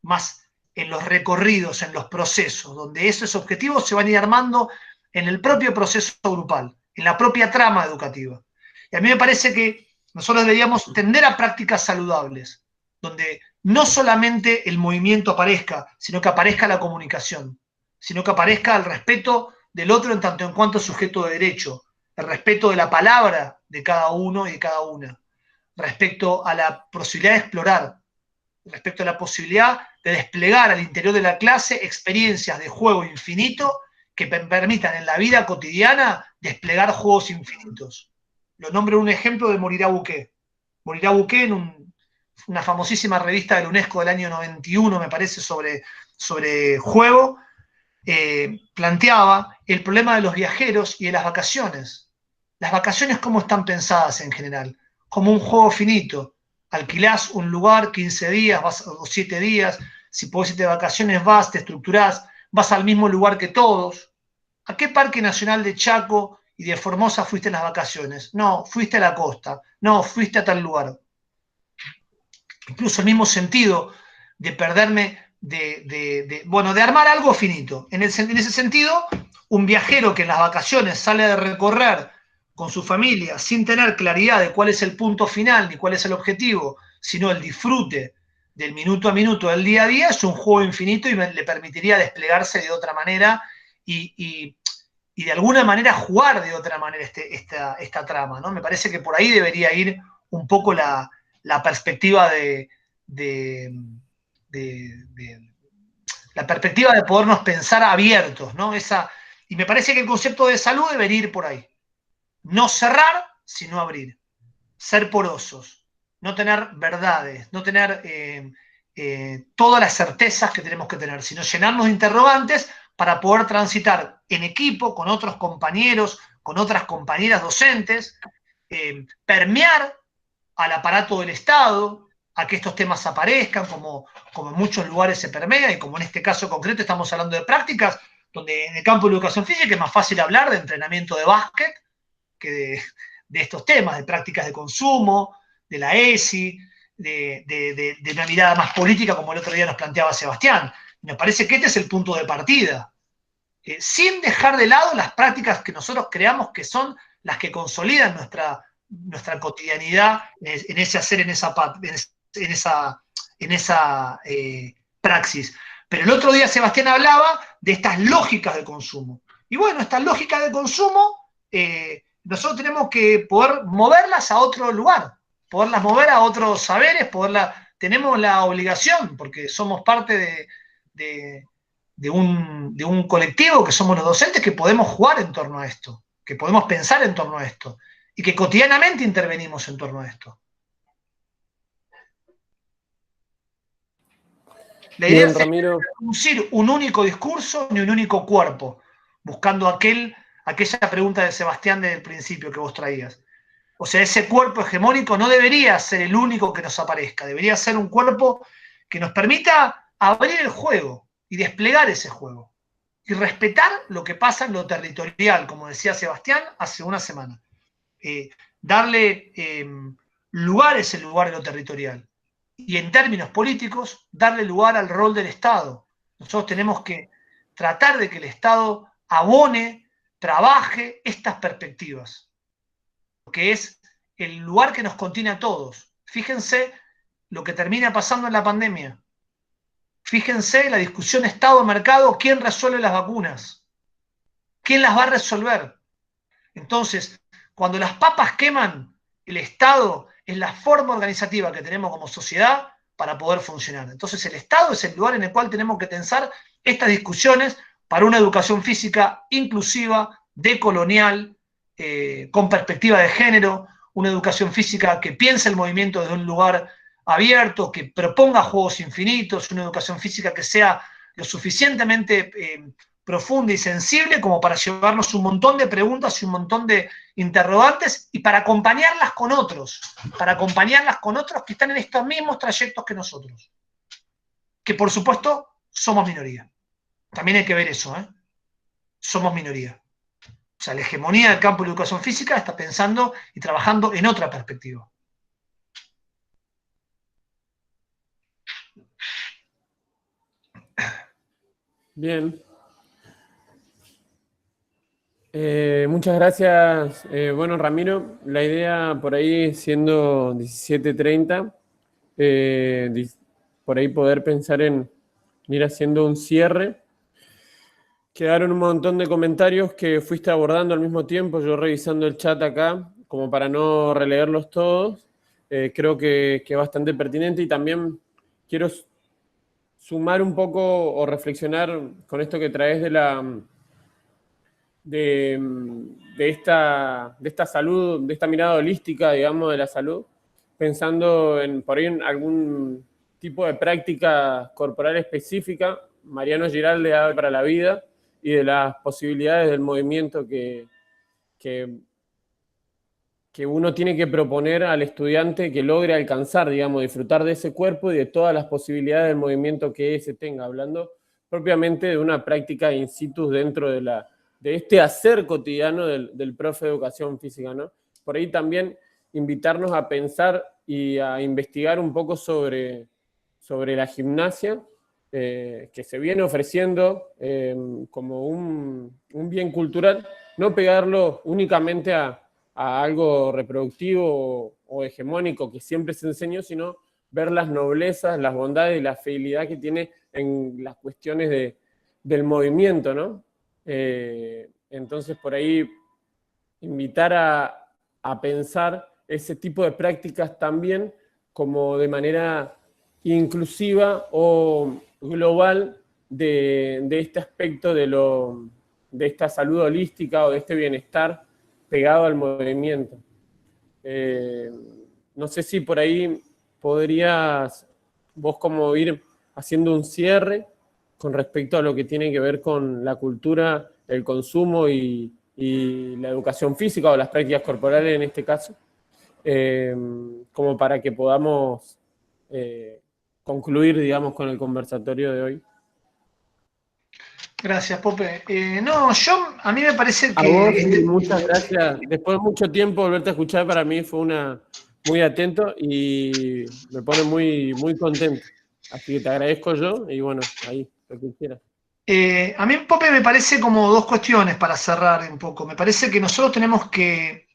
más en los recorridos, en los procesos, donde esos objetivos se van a ir armando en el propio proceso grupal, en la propia trama educativa. Y a mí me parece que nosotros deberíamos tender a prácticas saludables, donde no solamente el movimiento aparezca, sino que aparezca la comunicación, sino que aparezca el respeto del otro en tanto en cuanto sujeto de derecho, el respeto de la palabra de cada uno y de cada una, respecto a la posibilidad de explorar, respecto a la posibilidad de desplegar al interior de la clase experiencias de juego infinito que permitan en la vida cotidiana desplegar juegos infinitos. Lo nombro un ejemplo de Morirá Bouquet. Morirá Bouquet en una famosísima revista de la UNESCO del año 91, me parece, sobre juego, planteaba el problema de los viajeros y de las vacaciones. Las vacaciones, ¿cómo están pensadas en general? Como un juego finito. Alquilás un lugar 15 días o 7 días, si podés irte de vacaciones vas, te estructurás, vas al mismo lugar que todos. ¿A qué Parque Nacional de Chaco y de Formosa fuiste en las vacaciones? No, fuiste a la costa, no, fuiste a tal lugar. Incluso el mismo sentido de perderme, de armar algo finito. En ese sentido, un viajero que en las vacaciones sale a recorrer con su familia sin tener claridad de cuál es el punto final ni cuál es el objetivo, sino el disfrute del minuto a minuto, del día a día, es un juego infinito y le permitiría desplegarse de otra manera y de alguna manera jugar de otra manera esta trama, ¿no? Me parece que por ahí debería ir un poco la perspectiva la perspectiva de podernos pensar abiertos, ¿no? Y me parece que el concepto de salud debería ir por ahí. No cerrar, sino abrir. Ser porosos. No tener verdades, no tener todas las certezas que tenemos que tener, sino llenarnos de interrogantes para poder transitar en equipo, con otros compañeros, con otras compañeras docentes, permear al aparato del Estado, a que estos temas aparezcan, como en muchos lugares se permea, y como en este caso concreto estamos hablando de prácticas, donde en el campo de la educación física es más fácil hablar de entrenamiento de básquet que de estos temas, de prácticas de consumo, de la ESI, de una mirada más política, como el otro día nos planteaba Sebastián. Me parece que este es el punto de partida, sin dejar de lado las prácticas que nosotros creamos que son las que consolidan nuestra cotidianidad en ese hacer, en esa praxis. Pero el otro día Sebastián hablaba de estas lógicas de consumo. Y bueno, estas lógicas de consumo, nosotros tenemos que poder moverlas a otro lugar, poderlas mover a otros saberes, tenemos la obligación, porque somos parte de un colectivo que somos los docentes, que podemos jugar en torno a esto, que podemos pensar en torno a esto, y que cotidianamente intervenimos en torno a esto. La idea es producir un único discurso ni un único cuerpo, buscando aquella pregunta de Sebastián del principio que vos traías. O sea, ese cuerpo hegemónico no debería ser el único que nos aparezca, debería ser un cuerpo que nos permita abrir el juego y desplegar ese juego. Y respetar lo que pasa en lo territorial, como decía Sebastián hace una semana. Darle lugar a ese lugar en lo territorial. Y en términos políticos, darle lugar al rol del Estado. Nosotros tenemos que tratar de que el Estado abone, trabaje estas perspectivas, que es el lugar que nos contiene a todos. Fíjense lo que termina pasando en la pandemia. Fíjense la discusión Estado-mercado, ¿quién resuelve las vacunas? ¿Quién las va a resolver? Entonces, cuando las papas queman, el Estado es la forma organizativa que tenemos como sociedad para poder funcionar. Entonces el Estado es el lugar en el cual tenemos que pensar estas discusiones para una educación física inclusiva, decolonial, con perspectiva de género, una educación física que piense el movimiento desde un lugar abierto, que proponga juegos infinitos, una educación física que sea lo suficientemente profunda y sensible como para llevarnos un montón de preguntas y un montón de interrogantes y para acompañarlas con otros que están en estos mismos trayectos que nosotros, que por supuesto somos minoría. También hay que ver eso, ¿eh? Somos minoría. O sea, la hegemonía del campo de la educación física está pensando y trabajando en otra perspectiva. Bien. Muchas gracias. Bueno, Ramiro, la idea por ahí siendo 17:30, por ahí poder pensar en ir haciendo un cierre. Quedaron un montón de comentarios que fuiste abordando al mismo tiempo, yo revisando el chat acá, como para no releerlos todos. Creo que es bastante pertinente y también quiero sumar un poco o reflexionar con esto que traes de esta salud, de esta mirada holística, digamos, de la salud, pensando por ahí en algún tipo de práctica corporal específica. Mariano Giralde habla para la vida y de las posibilidades del movimiento que uno tiene que proponer al estudiante que logre alcanzar, digamos, disfrutar de ese cuerpo y de todas las posibilidades del movimiento que ese tenga, hablando propiamente de una práctica in situ dentro de este hacer cotidiano del profe de educación física, ¿no? Por ahí también invitarnos a pensar y a investigar un poco sobre la gimnasia, que se viene ofreciendo como un bien cultural, no pegarlo únicamente a algo reproductivo o hegemónico que siempre se enseñó, sino ver las noblezas, las bondades y la fidelidad que tiene en las cuestiones del movimiento, ¿no? Entonces, por ahí, invitar a pensar ese tipo de prácticas también como de manera inclusiva o global de este aspecto de esta salud holística o de este bienestar pegado al movimiento. No sé si por ahí podrías vos como ir haciendo un cierre con respecto a lo que tiene que ver con la cultura, el consumo y la educación física o las prácticas corporales en este caso, como para que podamos concluir, digamos, con el conversatorio de hoy. Gracias, Pope. No, a mí me parece que... A vos, sí, muchas gracias. Después de mucho tiempo volverte a escuchar para mí fue muy atento y me pone muy, muy contento. Así que te agradezco yo y bueno, ahí, lo que quieras. A mí, Pope, me parece como dos cuestiones para cerrar un poco. Me parece que nosotros tenemos que,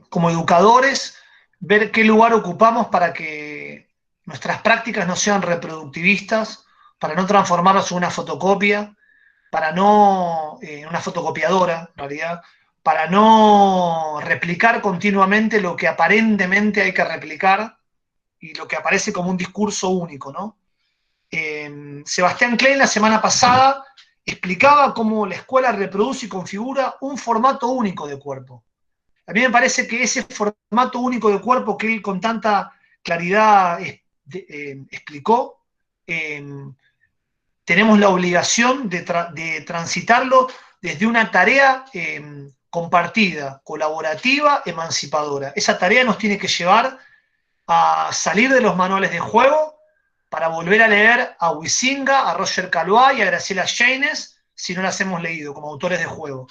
como educadores, ver qué lugar ocupamos para que nuestras prácticas no sean reproductivistas, para no transformarnos en una fotocopia, para no, una fotocopiadora, en realidad, para no replicar continuamente lo que aparentemente hay que replicar y lo que aparece como un discurso único, ¿no? Sebastián Klein la semana pasada explicaba cómo la escuela reproduce y configura un formato único de cuerpo. A mí me parece que ese formato único de cuerpo que él con tanta claridad explicó, tenemos la obligación de transitarlo desde una tarea compartida, colaborativa, emancipadora. Esa tarea nos tiene que llevar a salir de los manuales de juego para volver a leer a Huizinga, a Roger Caillois y a Graciela Scheines, si no las hemos leído como autores de juego.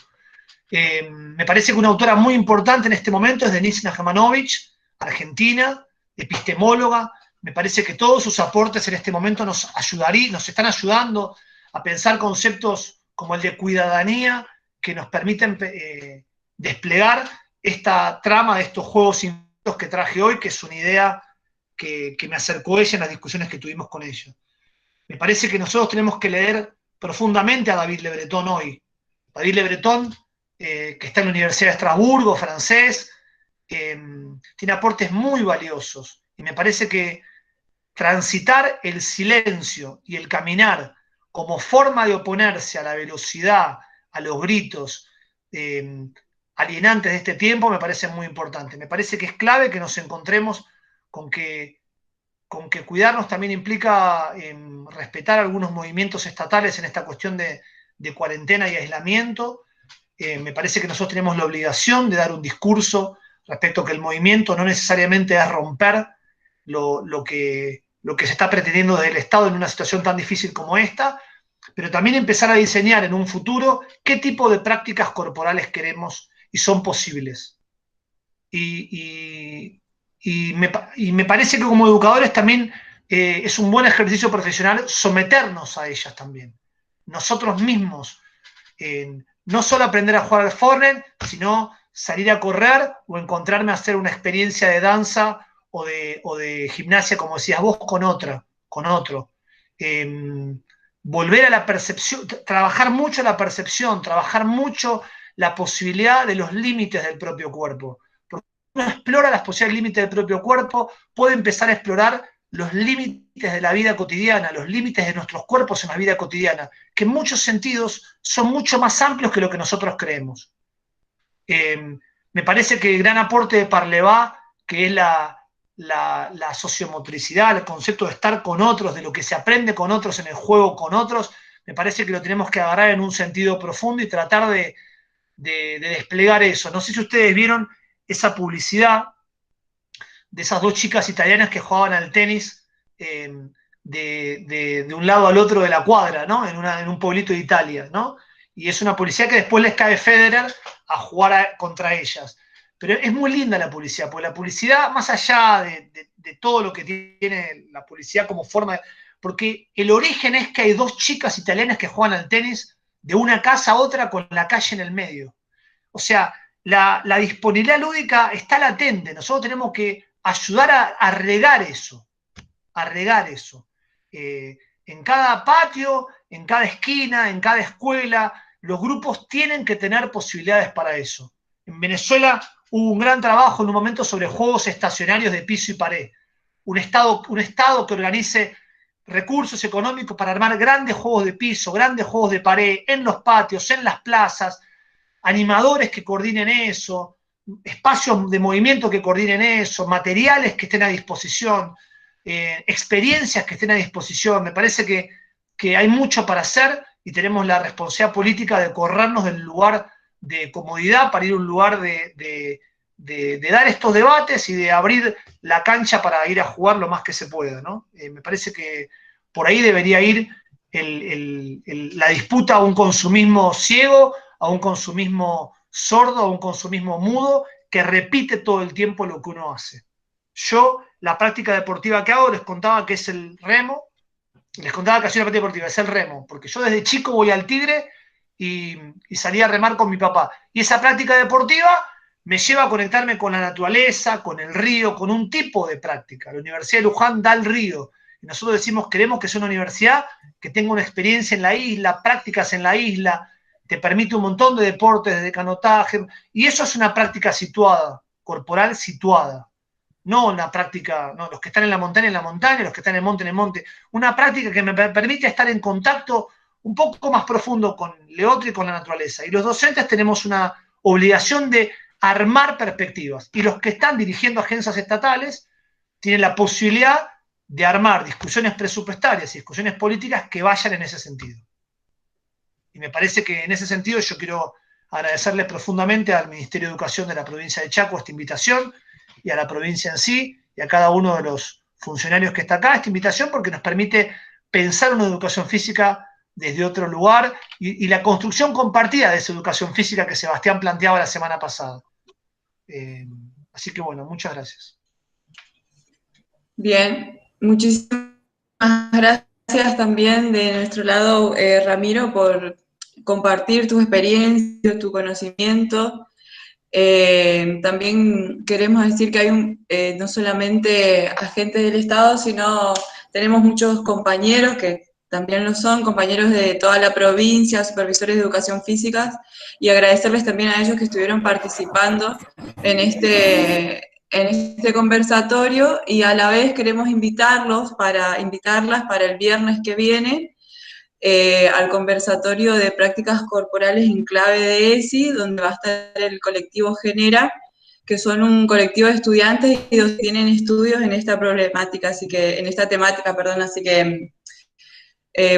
Me parece que una autora muy importante en este momento es Denise Najmanovich, argentina, epistemóloga. Me parece que todos sus aportes en este momento nos están ayudando a pensar conceptos como el de cuidadanía que nos permiten desplegar esta trama de estos juegos infinitos que traje hoy, que es una idea que me acercó ella en las discusiones que tuvimos con ella. Me parece que nosotros tenemos que leer profundamente a David Le Breton hoy. David Le Breton, que está en la Universidad de Estrasburgo, francés, tiene aportes muy valiosos. Y me parece que transitar el silencio y el caminar como forma de oponerse a la velocidad, a los gritos alienantes de este tiempo, me parece muy importante. Me parece que es clave que nos encontremos con que cuidarnos también implica respetar algunos movimientos estatales en esta cuestión de cuarentena y aislamiento. Me parece que nosotros tenemos la obligación de dar un discurso respecto a que el movimiento no necesariamente es romper lo que se está pretendiendo desde el Estado en una situación tan difícil como esta, pero también empezar a diseñar en un futuro qué tipo de prácticas corporales queremos y son posibles. Y me parece que como educadores también es un buen ejercicio profesional someternos a ellas también. Nosotros mismos, no solo aprender a jugar al Fortnite, sino salir a correr o encontrarme a hacer una experiencia de danza o de gimnasia, como decías vos, con otro. Volver a la percepción, trabajar mucho la percepción, trabajar mucho la posibilidad de los límites del propio cuerpo. Porque uno explora las posibilidades límites del propio cuerpo, puede empezar a explorar los límites de la vida cotidiana, los límites de nuestros cuerpos en la vida cotidiana, que en muchos sentidos son mucho más amplios que lo que nosotros creemos. Me parece que el gran aporte de Parleva, que es la sociomotricidad, el concepto de estar con otros, de lo que se aprende con otros en el juego con otros, me parece que lo tenemos que agarrar en un sentido profundo y tratar de desplegar eso. No sé si ustedes vieron esa publicidad de esas dos chicas italianas que jugaban al tenis de un lado al otro de la cuadra, ¿no? En un pueblito de Italia, ¿no? Y es una publicidad que después les cae Federer a jugar contra ellas. Pero es muy linda la publicidad, porque la publicidad, más allá de todo lo que tiene la publicidad como forma, porque el origen es que hay dos chicas italianas que juegan al tenis de una casa a otra con la calle en el medio. O sea, la disponibilidad lúdica está latente. Nosotros tenemos que ayudar a regar eso, en cada patio, en cada esquina, en cada escuela, los grupos tienen que tener posibilidades para eso. En Venezuela hubo un gran trabajo en un momento sobre juegos estacionarios de piso y pared. Un estado que organice recursos económicos para armar grandes juegos de piso, grandes juegos de pared, en los patios, en las plazas, animadores que coordinen eso, espacios de movimiento que coordinen eso, materiales que estén a disposición, experiencias que estén a disposición. Me parece que hay mucho para hacer y tenemos la responsabilidad política de corrernos del lugar de comodidad para ir a un lugar de dar estos debates y de abrir la cancha para ir a jugar lo más que se pueda, ¿no? Me parece que por ahí debería ir la disputa a un consumismo ciego, a un consumismo sordo, a un consumismo mudo, que repite todo el tiempo lo que uno hace. Yo, la práctica deportiva que hago, les contaba que es el remo, les contaba que hacía una práctica deportiva, es el remo, porque yo desde chico voy al Tigre y salía a remar con mi papá. Y esa práctica deportiva me lleva a conectarme con la naturaleza, con el río, con un tipo de práctica. La Universidad de Luján da el río. Y nosotros decimos, queremos que sea una universidad que tenga una experiencia en la isla, prácticas en la isla, te permite un montón de deportes, de canotaje, y eso es una práctica situada, corporal situada. No una práctica, no, los que están en la montaña, los que están en el monte. Una práctica que me permite estar en contacto un poco más profundo con Leotro y con la naturaleza. Y los docentes tenemos una obligación de armar perspectivas. Y los que están dirigiendo agencias estatales tienen la posibilidad de armar discusiones presupuestarias y discusiones políticas que vayan en ese sentido. Y me parece que en ese sentido yo quiero agradecerles profundamente al Ministerio de Educación de la provincia de Chaco esta invitación, y a la provincia en sí, y a cada uno de los funcionarios que está acá, esta invitación, porque nos permite pensar una educación física desde otro lugar y la construcción compartida de esa educación física que Sebastián planteaba la semana pasada. Así que bueno, muchas gracias. Bien, muchísimas gracias también de nuestro lado, Ramiro, por compartir tu experiencia, tu conocimiento. También queremos decir que hay no solamente agentes del Estado, sino tenemos muchos compañeros que también lo son, compañeros de toda la provincia, supervisores de educación física, y agradecerles también a ellos que estuvieron participando en este conversatorio, y a la vez queremos invitarlas para el viernes que viene, al conversatorio de prácticas corporales en clave de ESI, donde va a estar el colectivo Genera, que son un colectivo de estudiantes y que tienen estudios en esta problemática, así que, en esta temática, perdón, así que,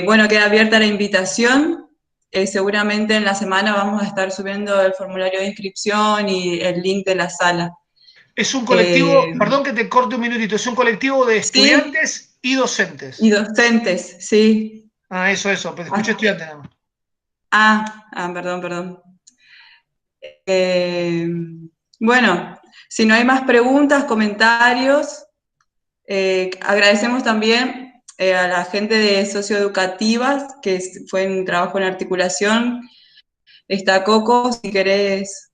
bueno, queda abierta la invitación. Seguramente en la semana vamos a estar subiendo el formulario de inscripción y el link de la sala. Es un colectivo, perdón que te corte un minutito, es un colectivo de estudiantes, ¿sí?, y docentes. Y docentes, sí. Ah, eso, pues escuché estudiante nada más. Perdón. Bueno, si no hay más preguntas, comentarios, agradecemos también a la gente de socioeducativas, que fue en trabajo en articulación. Está Coco, si querés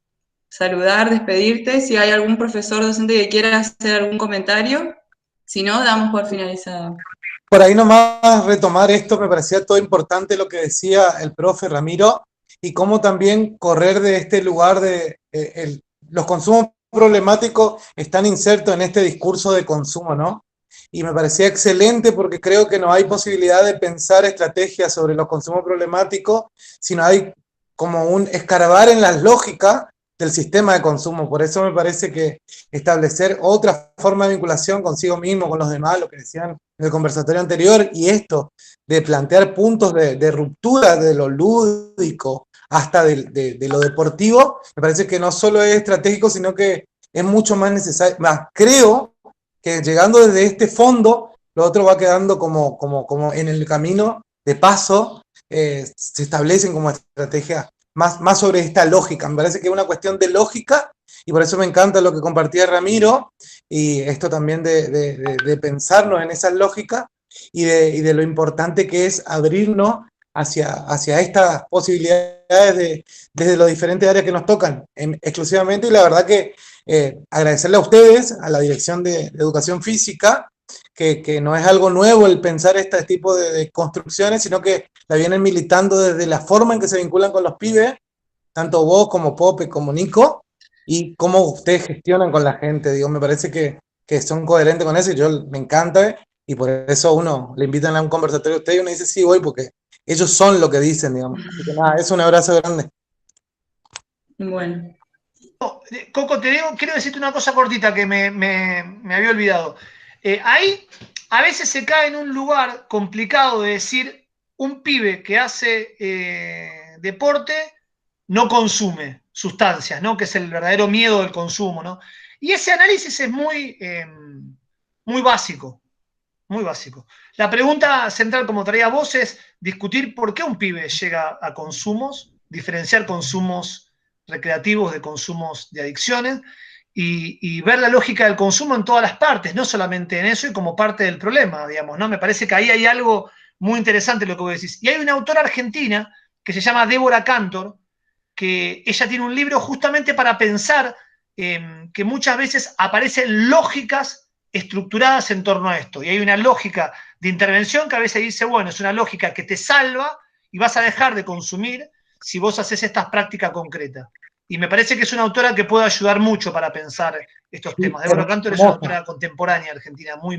saludar, despedirte, si hay algún profesor docente que quiera hacer algún comentario, si no, damos por finalizado. Por ahí nomás retomar esto, me parecía todo importante lo que decía el profe Ramiro, y cómo también correr de este lugar de los consumos problemáticos están insertos en este discurso de consumo, ¿no? Y me parecía excelente porque creo que no hay posibilidad de pensar estrategias sobre los consumos problemáticos, sino hay como un escarbar en las lógicas del sistema de consumo. Por eso me parece que establecer otra forma de vinculación consigo mismo, con los demás, lo que decían en el conversatorio anterior, y esto de plantear puntos de ruptura de lo lúdico hasta de lo deportivo, me parece que no solo es estratégico, sino que es mucho más necesario. Más creo que llegando desde este fondo, lo otro va quedando como en el camino de paso, se establecen como estrategias más sobre esta lógica. Me parece que es una cuestión de lógica, y por eso me encanta lo que compartía Ramiro, y esto también de pensarnos en esas lógicas, y de lo importante que es abrirnos hacia estas posibilidades desde las diferentes áreas que nos tocan exclusivamente. Y la verdad que agradecerle a ustedes, a la Dirección de Educación Física, que no es algo nuevo el pensar este tipo de construcciones, sino que la vienen militando desde la forma en que se vinculan con los pibes, tanto vos como Pope como Nico, y cómo ustedes gestionan con la gente. Digo, me parece que son coherentes con eso, y yo me encanta, y por eso uno le invitan a un conversatorio a ustedes y uno dice sí, voy, porque ellos son lo que dicen, digamos. Así que nada, es un abrazo grande. Bueno. Coco, quiero decirte una cosa cortita que me había olvidado. Ahí a veces se cae en un lugar complicado de decir un pibe que hace deporte no consume sustancias, ¿no? Que es el verdadero miedo del consumo, ¿no? Y ese análisis es muy básico, muy básico. La pregunta central, como traía vos, es discutir por qué un pibe llega a consumos, diferenciar consumos recreativos de consumos de adicciones, y ver la lógica del consumo en todas las partes, no solamente en eso y como parte del problema, digamos, ¿no? Me parece que ahí hay algo muy interesante lo que vos decís. Y hay una autora argentina que se llama Débora Cantor, que ella tiene un libro justamente para pensar que muchas veces aparecen lógicas estructuradas en torno a esto. Y hay una lógica de intervención que a veces dice, bueno, es una lógica que te salva y vas a dejar de consumir si vos haces estas prácticas concretas. Y me parece que es una autora que puede ayudar mucho para pensar estos temas. Débora Cantor es una autora contemporánea argentina, muy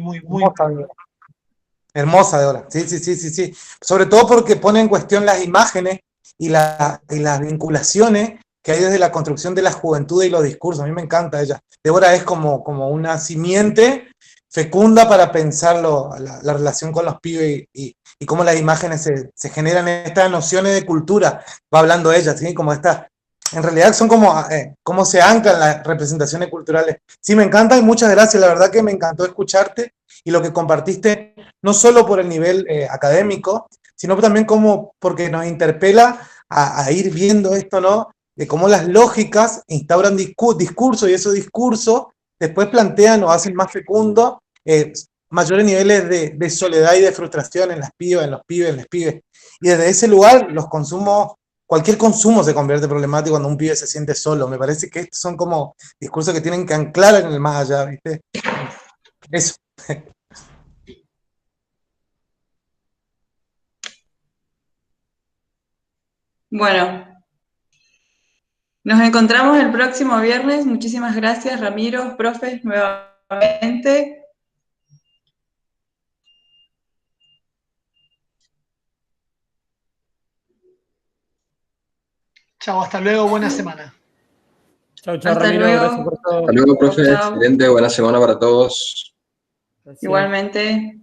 hermosa, Débora. Sí. Sobre todo porque pone en cuestión las imágenes y las vinculaciones que hay desde la construcción de la juventud y los discursos. A mí me encanta ella. Débora es como una simiente fecunda para pensar la relación con los pibes y cómo las imágenes se generan estas nociones de cultura. Va hablando ella, ¿sí? Como esta, en realidad son como se anclan las representaciones culturales. Sí, me encanta y muchas gracias. La verdad que me encantó escucharte y lo que compartiste, no solo por el nivel académico, sino también porque nos interpela a ir viendo esto, ¿no? De cómo las lógicas instauran discursos, y esos discursos después plantean o hacen más fecundos mayores niveles de soledad y de frustración en las pibas, en los pibes, en las pibes. Y desde ese lugar, los consumos, cualquier consumo se convierte problemático cuando un pibe se siente solo. Me parece que estos son como discursos que tienen que anclar en el más allá, ¿viste? Eso. Bueno, nos encontramos el próximo viernes. Muchísimas gracias, Ramiro, profes, nuevamente. Chao, hasta luego, buena semana. Chao, Hasta Ramiro, luego. gracias por todo. Hasta luego, profe. Chao. Excelente, buena semana para todos. Gracias. Igualmente.